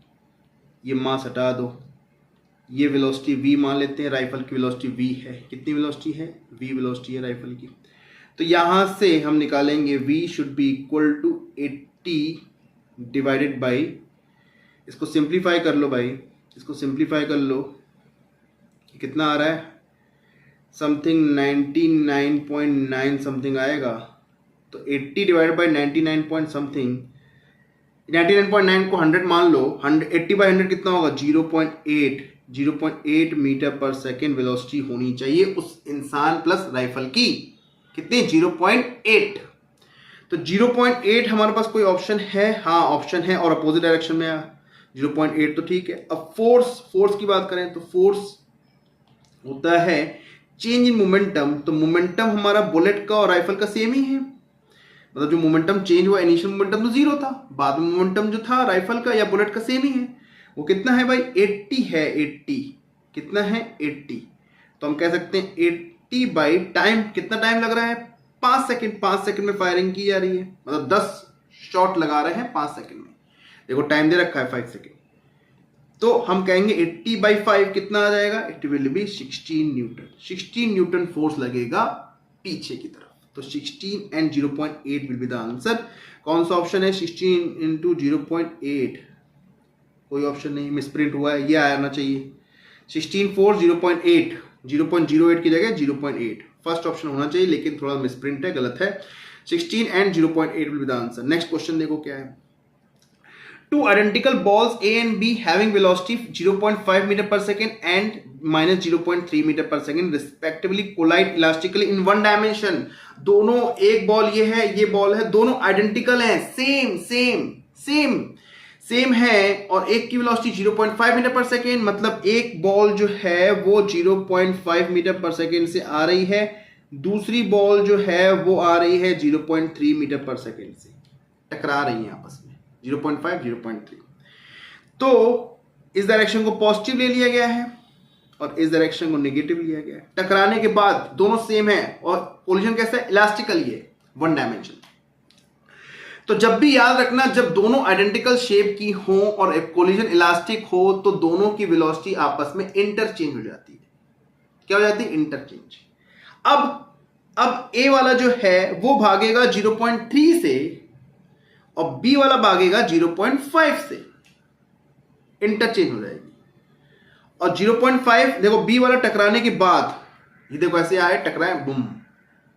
ये मास हटा दो, ये वेलोसिटी v मान लेते हैं, राइफल की वेलोसिटी v है। कितनी वेलोसिटी है, v वेलोसिटी है राइफल की। तो यहां से हम निकालेंगे v should be equal to 80 divided by, इसको सिंप्लीफाई कर लो भाई, इसको सिंप्लीफाई कर लो, कितना आ रहा है, समथिंग 99.9 समथिंग आएगा। तो 80 डिवाइडेड बाई 99 पॉइंट समथिंग, 99.9 को 100 मान लो, 80/100 कितना होगा, 0.8 मीटर पर सेकेंड वेलोसिटी होनी चाहिए उस इंसान प्लस राइफल की। कितनी, 0.8। तो 0.8 हमारे पास कोई ऑप्शन है, हाँ ऑप्शन है, और अपोजिट डायरेक्शन में 0.8 तो ठीक है। अब फोर्स की बात करें तो फोर्स होता है चेंज इन मोमेंटम। तो मोमेंटम हमारा बुलेट का और राइफल का सेम ही है, मतलब जो मोमेंटम चेंज हुआ, इनिशियल मोमेंटम तो 0 था, बाद में मोमेंटम जो था राइफल का या बुलेट का सेम ही है। वो कितना है भाई, 80 है, 80 कितना है, 80। तो हम कह सकते हैं 80 बाई टाइम, कितना टाइम लग रहा है, 5 सेकंड। 5 सेकंड में फायरिंग की जा रही है, मतलब 10 शॉट लगा रहे हैं 5 सेकंड में। देखो टाइम दे रखा है 5 सेकंड। तो हम कहेंगे 80/5 कितना आ जाएगा, it will B 16 Newton. 16 Newton force लगेगा पीछे की तरफ। तो 16 and 0.8 will be the answer. कौन सा ऑप्शन है, 16 × 0.8, कोई ऑप्शन नहीं, मिसप्रिंट हुआ है, ये आना चाहिए। 16 4 0.8, 0.08 की जगह 0.8 फर्स्ट ऑप्शन होना चाहिए, लेकिन थोड़ा मिसप्रिंट है, गलत है। 16 and 0.8 will be the answer. Next question देखो क्या है। Two identical balls A and B having velocity 0.5 meter per second and minus 0.3 meter per second respectively collide elastically in one dimension। दोनों, एक बॉल ये है, ये बॉल है, दोनों आइडेंटिकल हैं, सेम है, और एक की वेलोसिटी 0.5 मीटर पर सेकेंड, मतलब एक बॉल जो है वो 0.5 मीटर पर सेकेंड से आ रही है, दूसरी बॉल जो है वो आ रही है 0.3 मीटर पर सेकेंड से, टकरा रही है आपस में, 0.5 0.3। तो इस डायरेक्शन को पॉजिटिव ले लिया गया है और इस डायरेक्शन को नेगेटिव लिया गया है। टकराने के बाद दोनों सेम है, और कोलिजन कैसा है, इलास्टिकल, ये वन डायमेंशन। तो जब भी याद रखना, जब दोनों आइडेंटिकल शेप की हो और कोलिजन इलास्टिक हो, तो दोनों की वेलोसिटी आपस में इंटरचेंज हो जाती है। क्या हो जाती है, इंटरचेंज। अब ए वाला जो है वो भागेगा 0.3 से और बी वाला भागेगा 0.5 से, इंटरचेंज हो जाएगी। और 0.5 देखो, बी वाला टकराने के बाद ये देखो ऐसे आए, टकराए बुम,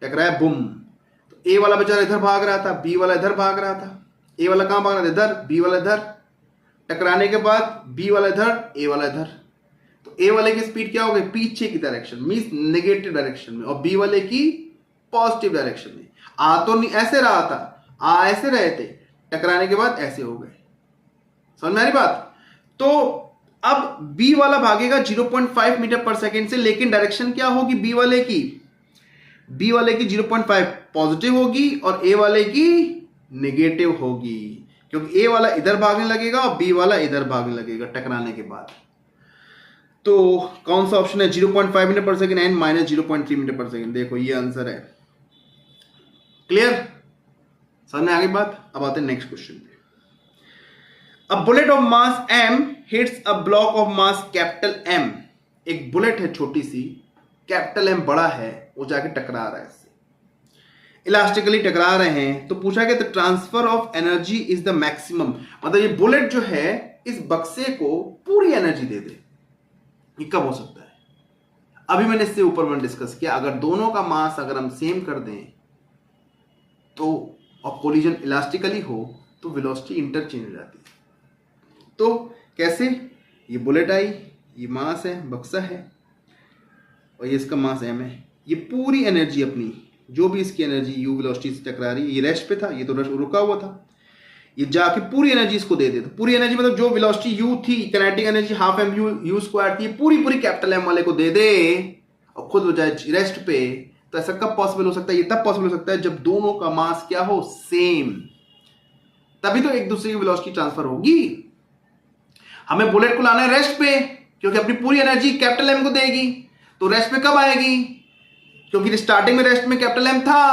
टकराए बुम। तो ए वाला बेचारा इधर भाग रहा था, बी वाला इधर भाग रहा था। ए वाला कहां भाग रहा था, इधर, बी वाला इधर। टकराने के बाद बी वाला इधर, ए वाला इधर। तो ए वाले की स्पीड क्या हो गई, पीछे की डायरेक्शन, मींस नेगेटिव डायरेक्शन में, और बी वाले की पॉजिटिव डायरेक्शन में। आ तो नहीं ऐसे रहा था, आ ऐसे रहे थे, टकराने के बाद ऐसे हो गए। समझ में आ रही बात। तो अब बी वाला भागेगा 0.5 मीटर पर सेकेंड से, लेकिन डायरेक्शन क्या होगी बी वाले की, बी वाले की 0.5 पॉजिटिव होगी और ए वाले की नेगेटिव होगी, क्योंकि ए वाला इधर भागने लगेगा और बी वाला इधर भागने लगेगा टकराने के बाद। तो कौन सा ऑप्शन है, 0.5 metre per second and minus 0.3 metre per second. देखो ये आंसर है। क्लियर, समझ में आ गई बात। अब आते हैं नेक्स्ट क्वेश्चन पे। A bullet of mass m hits a block of mass capital M। एक बुलेट है छोटी सी, कैपिटल M बड़ा है, वो जाके टकरा रहा है इससे, इलास्टिकली टकरा रहे हैं। तो पूछा गया the transfer of energy is the maximum, मतलब ये बुलेट जो है इस बक्से को पूरी एनर्जी दे दे, ये कब हो सकता है। अभी मैंने इससे ऊपर में डिस्कस किया, अगर दोनों का मास अगर हम सेम कर दें तो और कोलिजन इलास्टिकली हो तो वेलोसिटी इंटरचेंज हो जाती है। तो कैसे, ये बुलेट आई, ये मास है, बक्सा है, और ये इसका मास m है, ये पूरी एनर्जी अपनी जो भी इसकी एनर्जी u वेलोसिटी से टकरा रही है, ये रेस्ट पे था, ये तो रुका हुआ था, ये जाके पूरी एनर्जी इसको दे देता। पूरी एनर्जी मतलब जो वेलोसिटी u थी, kinetic energy half m u square थी, पूरी कैपिटल M वाले को दे दे और खुद हो जाए रेस्ट पे। तो ऐसा कब पॉसिबल हो सकता है? ये तब पॉसिबल हो सकता है जब दोनों का मास क्या हो, सेम, तभी तो एक दूसरे की वेलोसिटी ट्रांसफर होगी। हमें बुलेट को लाना है रेस्ट पे, क्योंकि अपनी पूरी एनर्जी कैपिटल M को देगी। तो रेस्ट पे कब आएगी? क्योंकि स्टार्टिंग में रेस्ट में कैपिटल M था,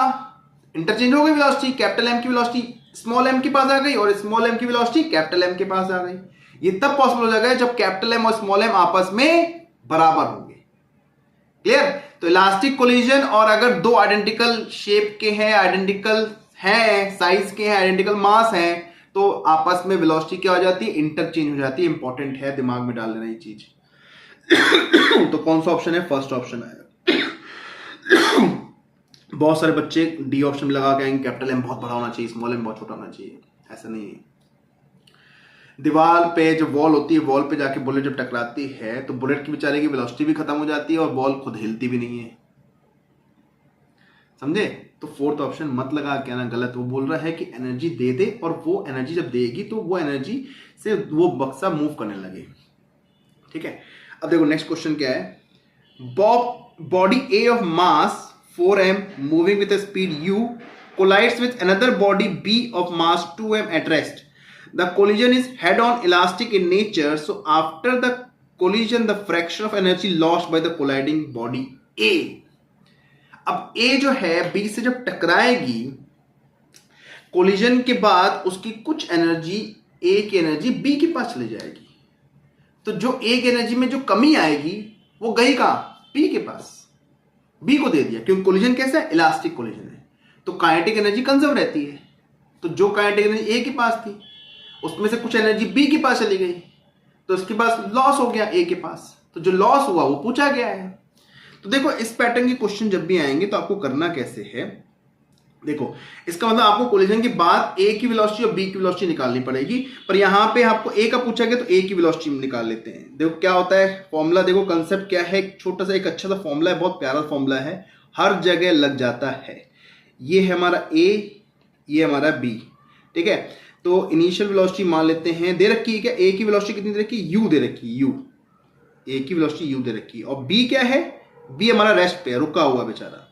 इंटरचेंज हो गई वेलोसिटी, कैपिटल M की वेलोसिटी स्मॉल m के पास आ गई और स्मॉल m की वेलोसिटी कैपिटल M के पास आ गई। ये तब पॉसिबल हो जाएगा जब कैपिटल M और स्मॉल m आपस में बराबर होंगे। क्लियर? तो इलास्टिक कोलिजन, और अगर दो आइडेंटिकल शेप के हैं, आइडेंटिकल हैं साइज के हैं, आइडेंटिकल मास हैं, तो आपस में वेलोसिटी क्या हो जाती है, इंटरचेंज हो जाती है। इंपॉर्टेंट है, दिमाग में डाल लेना ये चीज। तो कौन सा ऑप्शन है? फर्स्ट ऑप्शन आएगा। बहुत सारे बच्चे डी ऑप्शन में लगा के आएंगे कैपिटल M बहुत बड़ा होना चाहिए, स्मॉल m बहुत छोटा होना चाहिए। ऐसा नहीं है। दीवार पे जब वॉल होती है, वॉल पे जाके बुलेट जब टकराती है तो बुलेट की बेचारे की वेलोसिटी भी खत्म हो जाती है और बॉल खुद हिलती भी नहीं है। समझे? तो फोर्थ ऑप्शन मत लगा के आना, गलत। वो बोल रहा है कि एनर्जी दे दे और वो एनर्जी जब देगी तो वो एनर्जी से वो बक्सा मूव करने लगे। ठीक है, अब देखो नेक्स्ट क्वेश्चन क्या है। Body A of mass 4m moving with a speed u collides with another body b of mass 2m at rest. The collision is head-on elastic in nature, so after the collision the fraction of energy lost by the colliding body A. अब A जो है B से जब टकराएगी, कोलिजन के बाद उसकी कुछ एनर्जी A की एनर्जी B के पास चली जाएगी। तो जो A की एनर्जी में जो कमी आएगी वो गई कहाँ? B के पास, बी को दे दिया, क्योंकि कोलिजन कैसा है, इलास्टिक कोलिजन है, तो काइनेटिक एनर्जी कंजर्व रहती है। तो जो काइनेटिक एनर्जी ए के पास थी उसमें से कुछ एनर्जी बी के पास चली गई, तो उसके पास लॉस हो गया ए के पास। तो जो लॉस हुआ वो पूछा गया है। तो देखो इस पैटर्न के क्वेश्चन जब भी आएंगे तो आपको करना कैसे है, देखो इसका मतलब आपको कोलिजन के बाद ए की वेलोसिटी और बी की वेलोसिटी निकालनी पड़ेगी, पर यहां पे आपको ए का पूछा गया तो ए की वेलोसिटी निकाल लेते हैं। देखो क्या होता है फॉर्मूला, देखो कंसेप्ट क्या है, एक छोटा सा एक अच्छा सा फॉर्मूला है, बहुत प्यारा फॉर्मूला है, हर जगह लग जाता है। ये है हमारा ए, ये हमारा बी। ठीक है, तो इनिशियल वेलोसिटी मान लेते हैं, दे रखी है क्या, ए की वेलोसिटी कितनी दे रखी है, यू दे रखी है, यू, ए की वेलोसिटी यू दे रखी है, और बी क्या है, बी हमारा रेस्ट पे रुका हुआ बेचारा,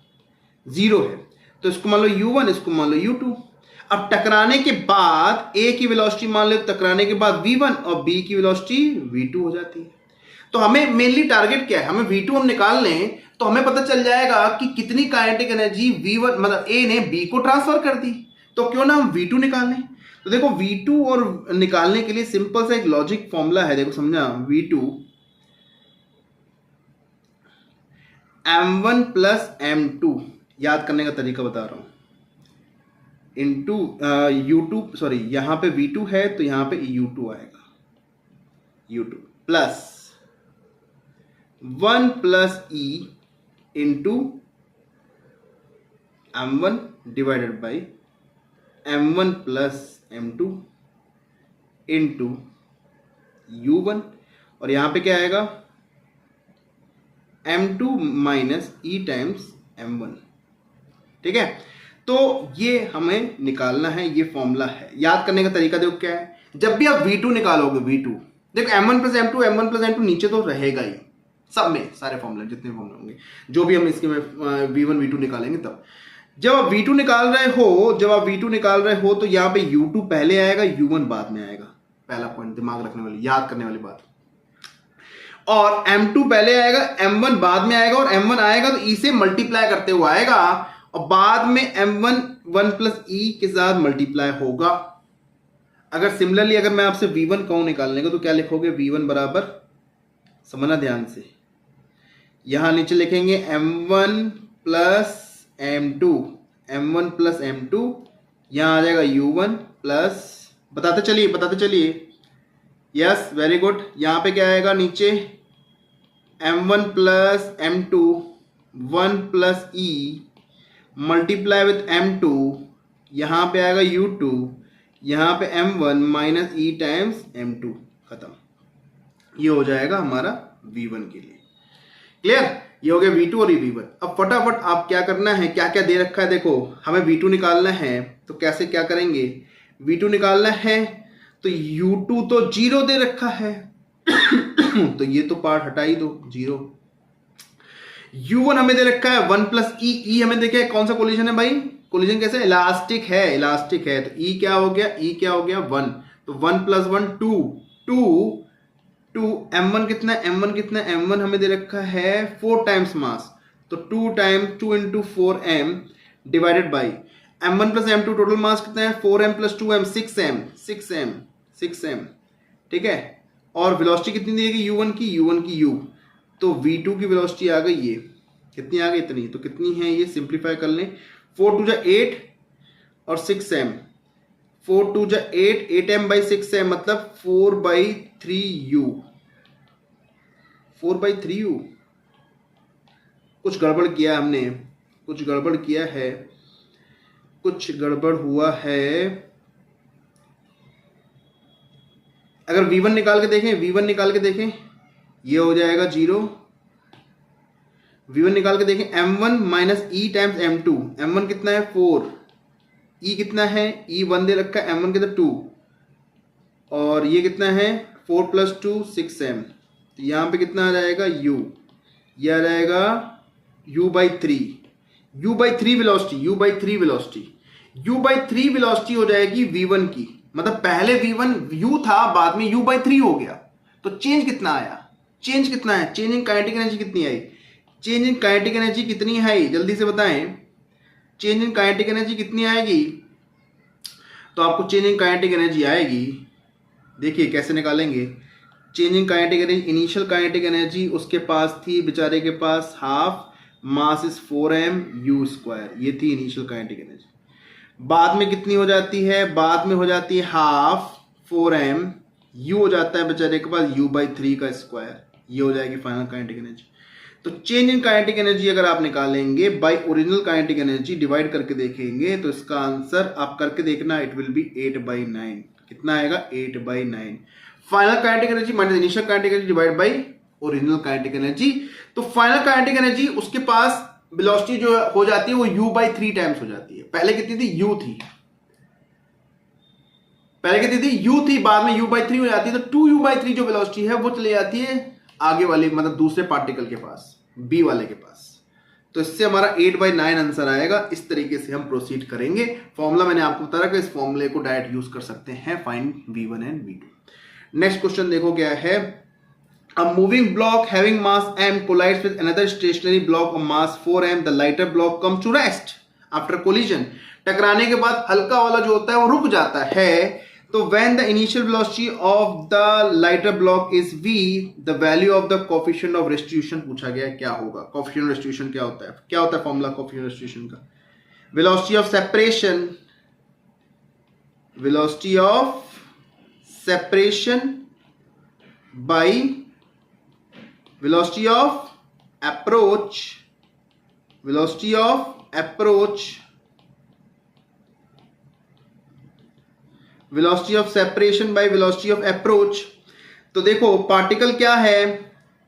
0 है। तो इसको मान लो u1, इसको मान लो u2। अब टकराने के बाद a की वेलोसिटी मान लो, टकराने के बाद v1 और b की वेलोसिटी v2 हो जाती है। तो हमें मेनली टारगेट क्या है, हमें v2 हम निकाल लें तो हमें पता चल जाएगा कि कितनी काइनेटिक एनर्जी v1 मतलब a ने b को ट्रांसफर कर दी। तो क्यों ना हम v2 निकाल लें। तो देखो v2 और निकालने के लिए सिंपल सा एक लॉजिक फॉर्मूला है, देखो समझा, v2 m1 प्लस m2, याद करने का तरीका बता रहा हूं, इंटू u2, सॉरी यहां पे v2 है तो यहां पे u2 आएगा, u2 plus 1 plus e into m1 divided by m1 plus m2 into u1, और यहां पे क्या आएगा m2 minus e times m1। ठीक है, तो ये हमें निकालना है, ये फॉर्मूला है। याद करने का तरीका देखो क्या है, जब भी आप v2 निकालोगे, v2 देखो m1 plus m2, m1 plus m2 नीचे तो रहेगा ही सब में, सारे फॉर्मूले जितने फॉर्मूले होंगे, जो भी हम इसके में v1 v2 निकालेंगे। तब जब आप v2 निकाल रहे हो, जब आप v2 निकाल रहे हो तो यहाँ पे u2 पहले आएगा, u1 बाद में आएगा। पहला पॉइंट दिमाग रखने वाली, याद करने वाली बात। और m2 पहले आएगा, m1 बाद में आएगा, और m1 आएगा तो e से मल्टीप्लाई करते हुए आएगा, और बाद में m1 1 प्लस e के साथ मल्टीप्लाई होगा। अगर सिमिलरली अगर मैं आपसे v1 कहूं निकालने को तो क्या लिखोगे, v1 बराबर, समझना ध्यान से, यहां नीचे लिखेंगे m1 plus m2, m1 plus m2, यहां आ जाएगा u1 प्लस, बताते चलिए, यस वेरी गुड। यहां पे क्या आएगा नीचे m1 plus m2 1 plus e multiply with m2, यहाँ पे आएगा u2, यहाँ पे m1 minus e times m2, खत्म। ये हो जाएगा हमारा v1 के लिए। क्लियर? ये हो गया v2 और ये v1। अब फटाफट आप क्या करना है, क्या क्या दे रखा है, देखो हमें v2 निकालना है तो कैसे क्या करेंगे, v2 निकालना है तो u2 तो 0 दे रखा है तो ये तो पार्ट हटा ही दो, 0। u1 हमें दे रखा है 1 प्लस ई, ई हमें देखा है कौन सा कोलिजन है भाई, कोलिजन कैसे, इलास्टिक है, इलास्टिक है, तो ई क्या हो गया, ई क्या हो गया 1, तो 1 प्लस 1 2, 2 m1 कितना है, m1 कितना है, m1 हमें दे रखा है 4 टाइम्स मास, तो 2 times 2 into 4m divided by m1 plus m2 total mass कितना है 4m प्लस 2m 6m, ठीक है। और वेलोसिटी कितनी देगी u1 की u, तो v2 की वेलोसिटी आ गई, ये कितनी आ गई, इतनी, तो कितनी है ये, सिंप्लीफाई कर लें, 4 2 8 और 6m, 4 2 8, 8m बाई 6m मतलब 4/3u, 4/3u। कुछ गड़बड़ किया हमने, कुछ गड़बड़ किया है, कुछ गड़बड़ हुआ है। अगर v1 निकाल के देखें, v1 निकाल के देखें, ये हो जाएगा 0। v1 निकाल के देखें, m1 माइनस ई टाइम्स m2, m1 कितना है 4, e कितना है, e 1 दे रखा है, m1 कितना 2, और ये कितना है 4 प्लस 2 6m, तो यहाँ पे कितना आ जाएगा u, ये आ जाएगा u/3, u/3 velocity, u/3 velocity, u/3 velocity हो जाएगी v1 की, मतलब पहले v1 u था, बाद में u/3 हो गया, तो चेंज कितना आया, चेंज कितना है, चेंज इन काइनेटिक एनर्जी कितनी आई, चेंज इन काइनेटिक एनर्जी कितनी आई, जल्दी से बताएं, चेंज इन काइनेटिक एनर्जी कितनी आएगी, तो आपको चेंज इन काइनेटिक एनर्जी आएगी, देखिए कैसे निकालेंगे, change in kinetic energy, initial kinetic energy उसके पास थी, बेचारे के पास half, mass is 4m u², ये थी इनिशियल काइनेटिक एनर्जी। बाद में कितनी हो जाती है, बाद में हो जाती है हाफ 4m, u हो जाता है बेचारे के पास u/3 का स्क्वायर, ये हो जाएगी फाइनल काइनेटिक एनर्जी। तो चेंज इन काइनेटिक एनर्जी अगर आप निकालेंगे by original kinetic energy divide करके देखेंगे, तो इसका आंसर आप करके देखना, इट विल बी 8/9, कितना आएगा 8/9, final kinetic energy minus initial kinetic energy divide by original kinetic energy. तो फाइनल काइनेटिक एनर्जी उसके पास वेलोसिटी जो हो जाती है वो u/3 टाइम्स हो जाती है, पहले कितनी थी, u थी, पहले कितनी थी, u थी, बाद में u/3 हो जाती है, तो 2u/3 जो वेलोसिटी है वो चली जाती है आगे वाले, मतलब दूसरे पार्टिकल के पास, b वाले के पास। तो इससे हमारा 8/9 आंसर आएगा। इस तरीके से हम प्रोसीड करेंगे। फॉर्मूला मैंने आपको बताया कि इस फॉर्मूले को डायरेक्ट यूज कर सकते हैं, find v1 and v2। Next question देखो क्या है, A moving block having mass m collides with another stationary block of mass 4m. The lighter block comes to rest after collision. टकराने के बाद हल्का वाला जो होता है वो रुक जाता है। तो when the initial velocity of the lighter block is v, the value of the coefficient of restitution पूछा गया क्या होगा। coefficient of restitution क्या होता है, क्या होता है फॉर्मूला coefficient of restitution का, velocity of separation, velocity of separation by velocity of approach, velocity of approach, velocity of separation by velocity of approach। तो देखो पार्टिकल क्या है,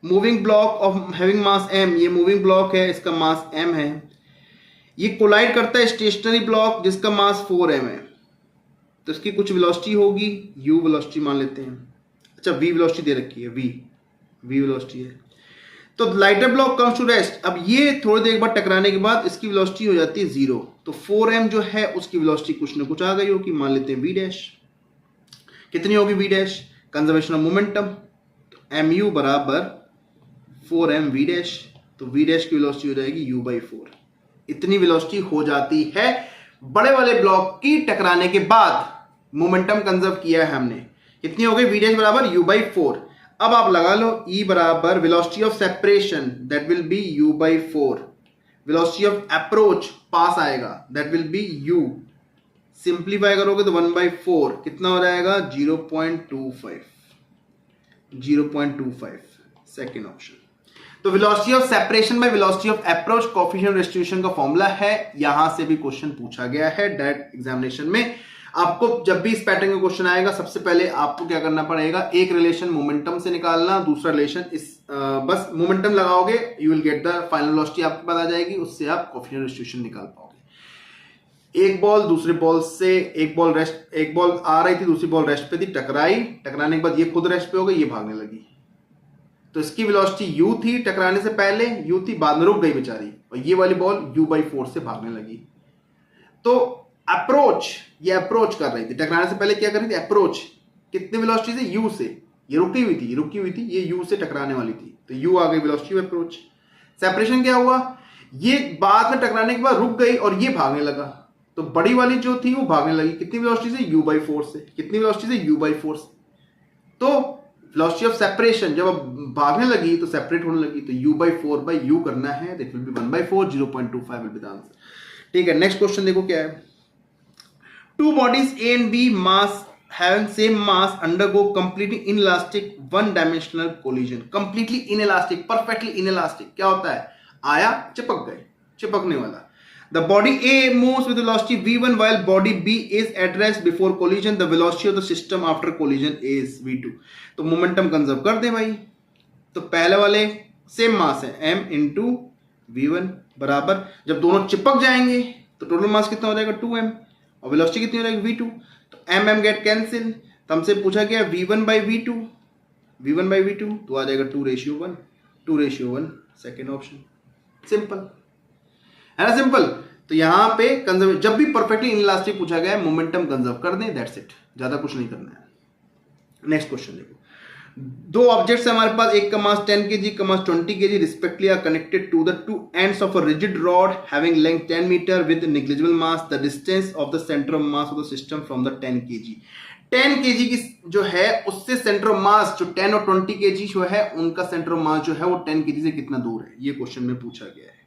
moving block of having mass m, ये मूविंग ब्लॉक है, इसका मास m है, ये कोलाइड करता है स्टेशनरी ब्लॉक जिसका मास 4m है, तो इसकी कुछ वेलोसिटी होगी, u वेलोसिटी मान लेते हैं, अच्छा v वेलोसिटी दे रखी है, v वेलोसिटी है। तो lighter block comes to rest, अब ये थोड़ी देर बाद टकराने के बाद इसकी वेलोसिटी हो जाती है 0, तो 4m जो है उसकी वेलोसिटी कुछ ना कुछ आ गई होगी, मान लेते हैं v', कितनी होगी v', कंजर्वेशन ऑफ मोमेंटम, तो mu बराबर 4m v', तो v' की वेलोसिटी हो जाएगी u/4। इतनी वेलोसिटी हो जाती है बड़े वाले ब्लॉक की टकराने के बाद, मोमेंटम कंजर्व किया है हमने, कितनी हो गई v' बराबर u/4। अब आप लगा लो E बराबर velocity of separation, that will be u/4, velocity of approach पास आएगा, that will be u, simplify करोगे तो 1/4 कितना हो जाएगा 0.25, 0.25, सेकेंड ऑप्शन। तो velocity of separation by velocity of approach coefficient distribution का फॉर्मूला है, यहां से भी क्वेश्चन पूछा गया है डायरेक्ट एग्जामिनेशन में। आपको जब भी इस पैटर्न का क्वेश्चन आएगा सबसे पहले आपको क्या करना पड़ेगा, एक रिलेशन मोमेंटम से निकालना, दूसरा रिलेशन इस बस मोमेंटम लगाओगे, you will get the final velocity आपके पास आ जाएगी, उससे आप कोएफिशिएंट डिस्ट्रीब्यूशन निकाल पाओगे। एक बॉल दूसरे बॉल से, एक बॉल आ रही थी, दूसरी बॉल रेस्ट पे थी, टकराने के बाद ये खुद रेस्ट पे हो गई, ये भागने लगी, तो इसकी वेलोसिटी u थी टकराने से पहले, u थी, बाद में रुक गई बेचारी, और ये वाली बॉल u/4 से भागने लगी। तो ये अप्रोच कर रही थी, टकराने से पहले क्या कर रही थी, अप्रोच कितने वेलोसिटी से, u से, ये रुकी हुई थी, ये u से टकराने वाली थी, तो u आ गई वेलोसिटी ऑफ अप्रोच। सेपरेशन क्या हुआ, ये बाद में टकराने के बाद रुक गई और ये भागने लगा, तो बड़ी वाली जो थी वो भागने लगी, कितनी वेलोसिटी से, u/4 से, कितनी वेलोसिटी से, u/4 से। तो वेलोसिटी ऑफ सेपरेशन जब भागने लगी तो सेपरेट होने लगी, तो u/4/u करना है, that will B 1/4, 0.25 will be the answer. ठीक है, नेक्स्ट क्वेश्चन देखो क्या है। Two bodies A and B mass having same mass undergo completely inelastic one dimensional collision। completely inelastic, perfectly inelastic क्या होता है, आया चिपक गए, चिपकने वाला। The body A moves with velocity v1 while body B is at rest before collision. The velocity of the system after collision is v2। तो मोमेंटम कंजर्व कर दे भाई। तो पहले वाले सेम मास है m इंटू v1 बराबर, जब दोनों चिपक जाएंगे तो टोटल मास कितना हो जाएगा 2m, और वेलोसिटी कितनी हो जाएगी v2, तो m गेट कैंसिल। तो हमसे पूछा गया v1/v2, तो आ जाएगा 2:1, सेकेंड ऑप्शन। सिंपल है ना, सिंपल। तो यहां पे कंजर्व, जब भी परफेक्टली इनइलास्टिक पूछा गया है मोमेंटम कंजर्व कर दें, दैट्स इट, ज्यादा कुछ नहीं करना है। नेक्स्ट क्वेश्चन देखो, दो ऑब्जेक्ट्स है हमारे पास, एक का मास 10 kg का mass 20 kg respectively are connected to the two ends of a rigid rod having length 10 metre with negligible mass. The distance of the centre of mass of the system from the 10 kg। 10 kg की जो है उससे सेंटर ऑफ मास जो 10 और 20 kg जो है उनका सेंटर ऑफ मास जो है वो 10 kg से कितना दूर है, ये क्वेश्चन में पूछा गया है।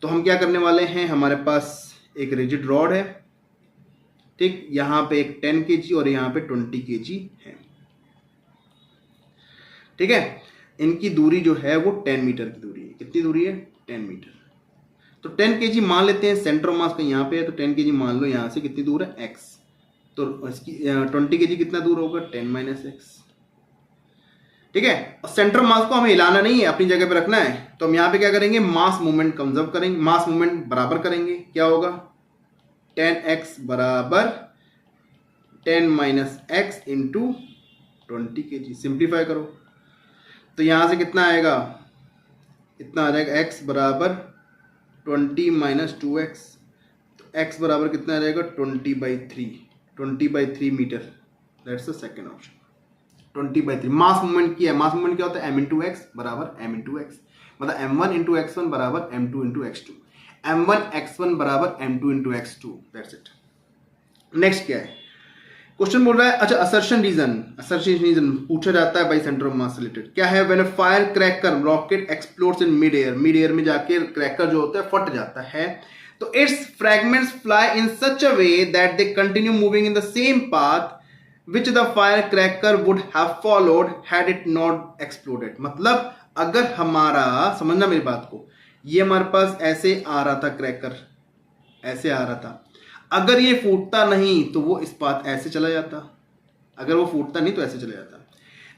तो हम क्या करने वाले हैं, हमारे पास एक रिजिड रॉड है, ठीक, यहां पे एक 10 kg और यहां पे 20 kg है, ठीक है। इनकी दूरी जो है वो 10 मीटर की दूरी है, कितनी दूरी है, 10 मीटर। तो 10 kg मान लेते हैं, सेंटर ऑफ मास का यहाँ पे है, तो 10 kg मान लो, यहां से कितनी दूर है, x, तो इसकी 20 kg कितना दूर होगा, 10 - x, ठीक है। और सेंटर ऑफ मास को हमें हिलाना नहीं है, अपनी जगह पे रखना है। तो हम यहाँ पे क्या करेंगे, मास मूवमेंट कंजर्व करेंगे, मास मूवमेंट बराबर करेंगे, क्या होगा, 10x बराबर 10 - x इंटू 20 kg। सिंप्लीफाई करो तो यहां से कितना आएगा, इतना आ जाएगा, x बराबर 20 - 2x, तो x बराबर कितना आ जाएगा, 20/3 metre, that's the second option. 20/3 mass movement की है, मास मूवमेंट क्या होता है, m × x बराबर m × x, मतलब m1 × x1 बराबर m2 × x2, m1 x1 बराबर m2 × x2, that's it. Next क्या है, क्वेश्चन बोल रहा है, अच्छा असर्शन रीजन पूछा जाता है by centre of mass related, क्या है, when a fire cracker rocket explodes in mid air में जाके क्रैकर जो होता है फट जाता है, तो it's fragments fly in such a way that they continue moving in the same path which the firecracker would have followed had it not exploded। मतलब अगर हमारा, समझना मेरी बात को, ये हमारे पास ऐसे आ रहा था क्रैकर, ऐसे आ रहा था, अगर ये फूटता नहीं तो वो इस पाथ ऐसे चला जाता, अगर वो फूटता नहीं तो ऐसे चला जाता।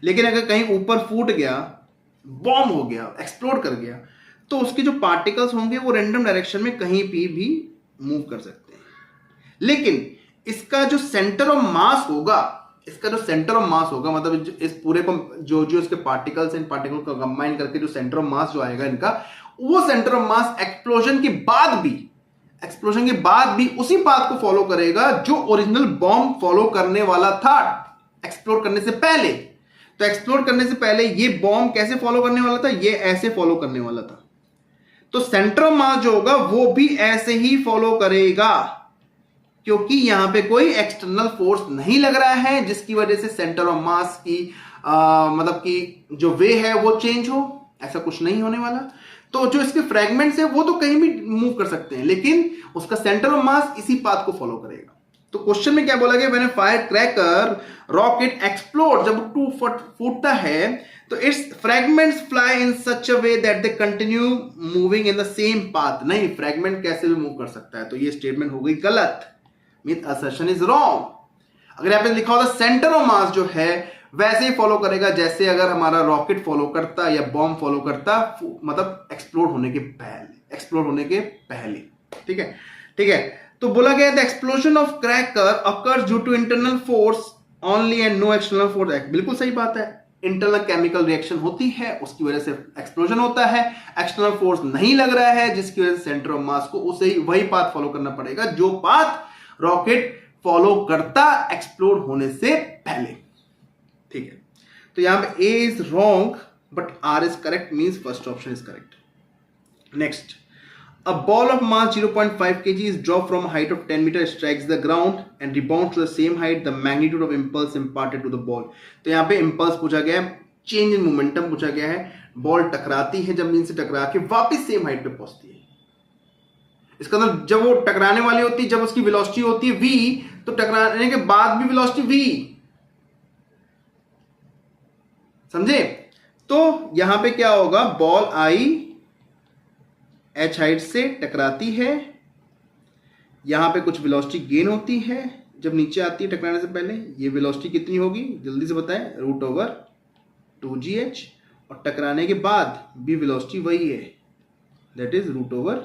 लेकिन अगर कहीं ऊपर फूट गया, बॉम्ब हो गया, एक्सप्लोड कर गया, तो उसके जो पार्टिकल्स होंगे वो रैंडम डायरेक्शन में कहीं भी मूव कर सकते हैं। लेकिन इसका जो सेंटर ऑफ मास होगा, मतलब इस पूरे को जो इसके पार्टिकल्स, इन पार्टिकल को कंबाइन करके जो सेंटर ऑफ मास जो आएगा इनका, वो सेंटर ऑफ मास एक्सप्लोजन के बाद भी उसी पाथ को फॉलो करेगा जो ओरिजिनल बॉम्ब फॉलो करने वाला था एक्सप्लोड करने से पहले। तो एक्सप्लोड करने से पहले ये बॉम्ब कैसे फॉलो करने वाला था, ये ऐसे फॉलो करने वाला था। तो सेंटर ऑफ मास जो होगा वो भी ऐसे ही फॉलो करेगा, क्योंकि यहां पे कोई एक्सटर्नल फोर्स नहीं लग रहा है जिसकी वजह से सेंटर ऑफ मास की मतलब कि जो वे है वो चेंज हो, ऐसा कुछ नहीं होने वाला। तो जो इसके फ्रैगमेंट्स है वो तो कहीं भी मूव कर सकते हैं, लेकिन उसका सेंटर ऑफ मास इसी पाथ को फॉलो करेगा। तो क्वेश्चन में क्या बोला गया, when fire cracker rocket explode, जब फूटता है तो it's fragments fly in such a way that they continue moving in the same path. नहीं, फ्रैगमेंट कैसे भी मूव कर सकता है, तो ये स्टेटमेंट हो गई गलत, मीन असर्शन इज रॉन्ग। अगर यहाँ पे लिखा होता सेंटर ऑफ मास जो है वैसे ही फॉलो करेगा जैसे अगर हमारा रॉकेट फॉलो करता या बॉम्ब फॉलो करता, मतलब एक्सप्लोड होने के पहले, ठीक है, ठीक है। तो बोला गया the explosion of cracker occurs due to internal force only and no external force. बिल्कुल सही बात है, इंटरनल केमिकल रिएक्शन होती है, उसकी वजह से एक्सप्लोजन होता है, एक्सटर्नल फोर्स नहीं लग रहा है, जिसकी वजह से सेंटर ऑफ मास को उसे ही वही पाथ फॉलो करना पड़ेगा जो पाथ रॉकेट फॉलो करता एक्सप्लोड होने से पहले, ठीक है। तो यहां पे A is wrong but R is correct, means first option is correct. Next, a ball of mass 0.5 kg is dropped from a height of 10 meter, strikes the ground and rebounds to the same height. The magnitude of impulse imparted to the ball. तो यहाँ पे impulse पूछा गया है, change in momentum पूछा गया है। बॉल टकराती है, जमीन से टकरा के वापस सेम हाइट पे पहुंचती है। इसका मतलब जब वो टकराने वाली होती है, जब उसकी वेलोसिटी होती है v, तो टकराने के बाद भी वेलोसिटी v, समझे? तो यहां पे क्या होगा, बॉल आई h हाइट से टकराती है, यहां पे कुछ वेलोसिटी गेन होती है जब नीचे आती है टकराने से पहले। ये वेलोसिटी कितनी होगी जल्दी से बताएं, √2gh, और टकराने के बाद भी वेलोसिटी वही है, दैट इज √2gh।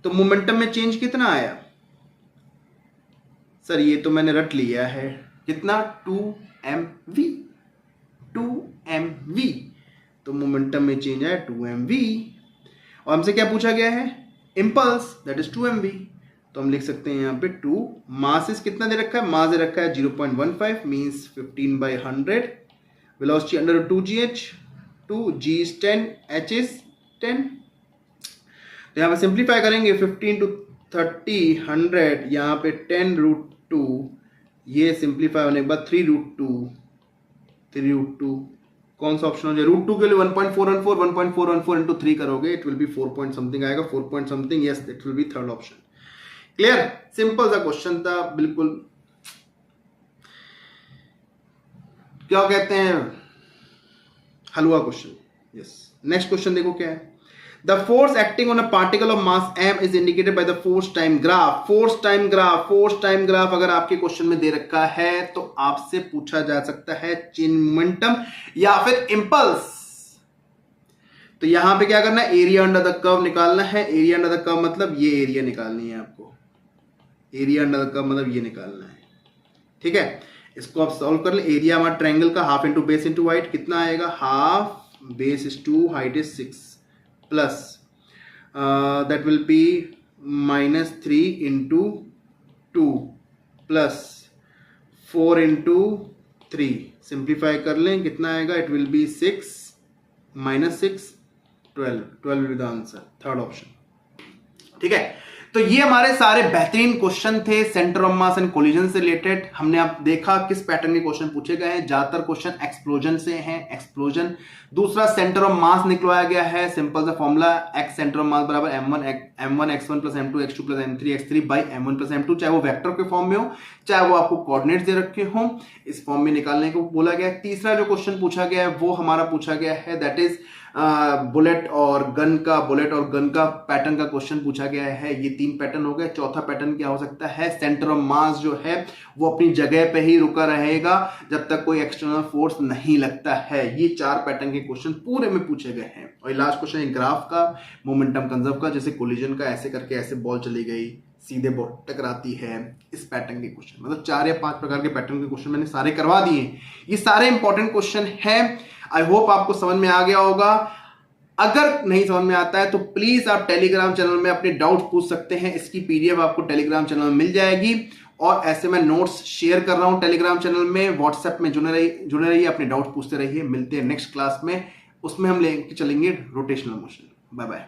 तो मोमेंटम में चेंज कितना आया सर, ये तो मैंने रट लिया है, कितना 2mv। तो मोमेंटम में चेंज आया 2mv, और हमसे क्या पूछा गया है, इंपल्स, दैट इज 2mv। तो हम लिख सकते हैं यहाँ पे 2, मास कितना दे रखा है, मास दे रखा है 0.15, means 15/100, velocity under 2gh, 2g is 10, h is 10। तो यहाँ पे सिंप्लीफाई करेंगे, 15 to 30 100, यहाँ पे 10√2, ये सिंप्लीफाई होने के बाद 3√2, कौन सा ऑप्शन हो जाए, √2 के लिए 1.414 into 3 करोगे, it will B 4 point something आएगा, 4 point something, yes it will B third option. Clear, simple सा क्वेश्चन था, बिल्कुल क्या कहते हैं, हलवा क्वेश्चन। यस, नेक्स्ट क्वेश्चन देखो क्या है, the force acting on a particle of mass m is indicated by the force time graph. Force time graph अगर आपके क्वेश्चन में दे रखा है तो आपसे पूछा जा सकता है चेंज मोमेंटम या फिर इंपल्स। तो यहां पे क्या करना है, एरिया अंडर द कर्व निकालना है। एरिया अंडर द कर्व मतलब ये एरिया निकालनी है आपको, एरिया अंडर द कर्व मतलब ये निकालना है, ठीक है। इसको आप सॉल्व कर ले, एरिया हमारा ट्रायंगल का half into base into height कितना आएगा, half, base is 2, height is 6, plus that will be -3 into 2 plus 4 into 3, simplify कर लें कितना आएगा, it will B 6 -6 12 will be the answer, third option, ठीक है। तो ये हमारे सारे बेहतरीन क्वेश्चन थे centre of mass and collision से रिलेटेड। हमने आप देखा किस पैटर्न के क्वेश्चन पूछे गए हैं, ज्यादातर क्वेश्चन एक्सप्लोजन से हैं, एक्सप्लोजन। दूसरा सेंटर ऑफ मास निकलवाया गया है, सिंपल सा फॉर्मूला, x सेंटर ऑफ मास बराबर m1 x1 plus m2 x2 plus m3 x3 by m1 plus m2, चाहे वो वेक्टर के फॉर्म में हो चाहे वो आपको कोऑर्डिनेट्स दे रखे हो, इस फॉर्म में निकालने को बोला गया है। तीसरा जो क्वेश्चन पूछा गया है वो हमारा पूछा गया है, दैट इज बुलेट और गन का पैटर्न का क्वेश्चन पूछा गया है। ये 3 पैटर्न हो गए। चौथा पैटर्न क्या हो सकता है, सेंटर ऑफ मास जो है वो अपनी जगह पे ही रुका रहेगा जब तक कोई एक्सटर्नल फोर्स नहीं लगता है। ये 4 पैटर्न के क्वेश्चन पूरे में पूछे गए हैं। और लास्ट क्वेश्चन है ग्राफ का, मोमेंटम कंजर्व का, जैसे कोलिजन का, ऐसे करके ऐसे बॉल चली गई सीधे टकराती है, इस पैटर्न के क्वेश्चन, मतलब 4 या 5 प्रकार के पैटर्न के क्वेश्चन मैंने सारे करवा दिए। ये सारे इंपॉर्टेंट क्वेश्चन हैं। आई होप आपको समझ में आ गया होगा। अगर नहीं समझ में आता है तो प्लीज आप टेलीग्राम चैनल में अपने डाउट पूछ सकते हैं, इसकी पीडीएफ आपको टेलीग्राम चैनल में मिल जाएगी। और ऐसे मैं नोट्स शेयर कर रहा हूं टेलीग्राम चैनल में, व्हाट्सएप में जुड़े रहिए, अपने डाउट पूछते रहिए। मिलते हैं नेक्स्ट क्लास में, उसमें हम लेके चलेंगे रोटेशनल मोशन। Bye bye.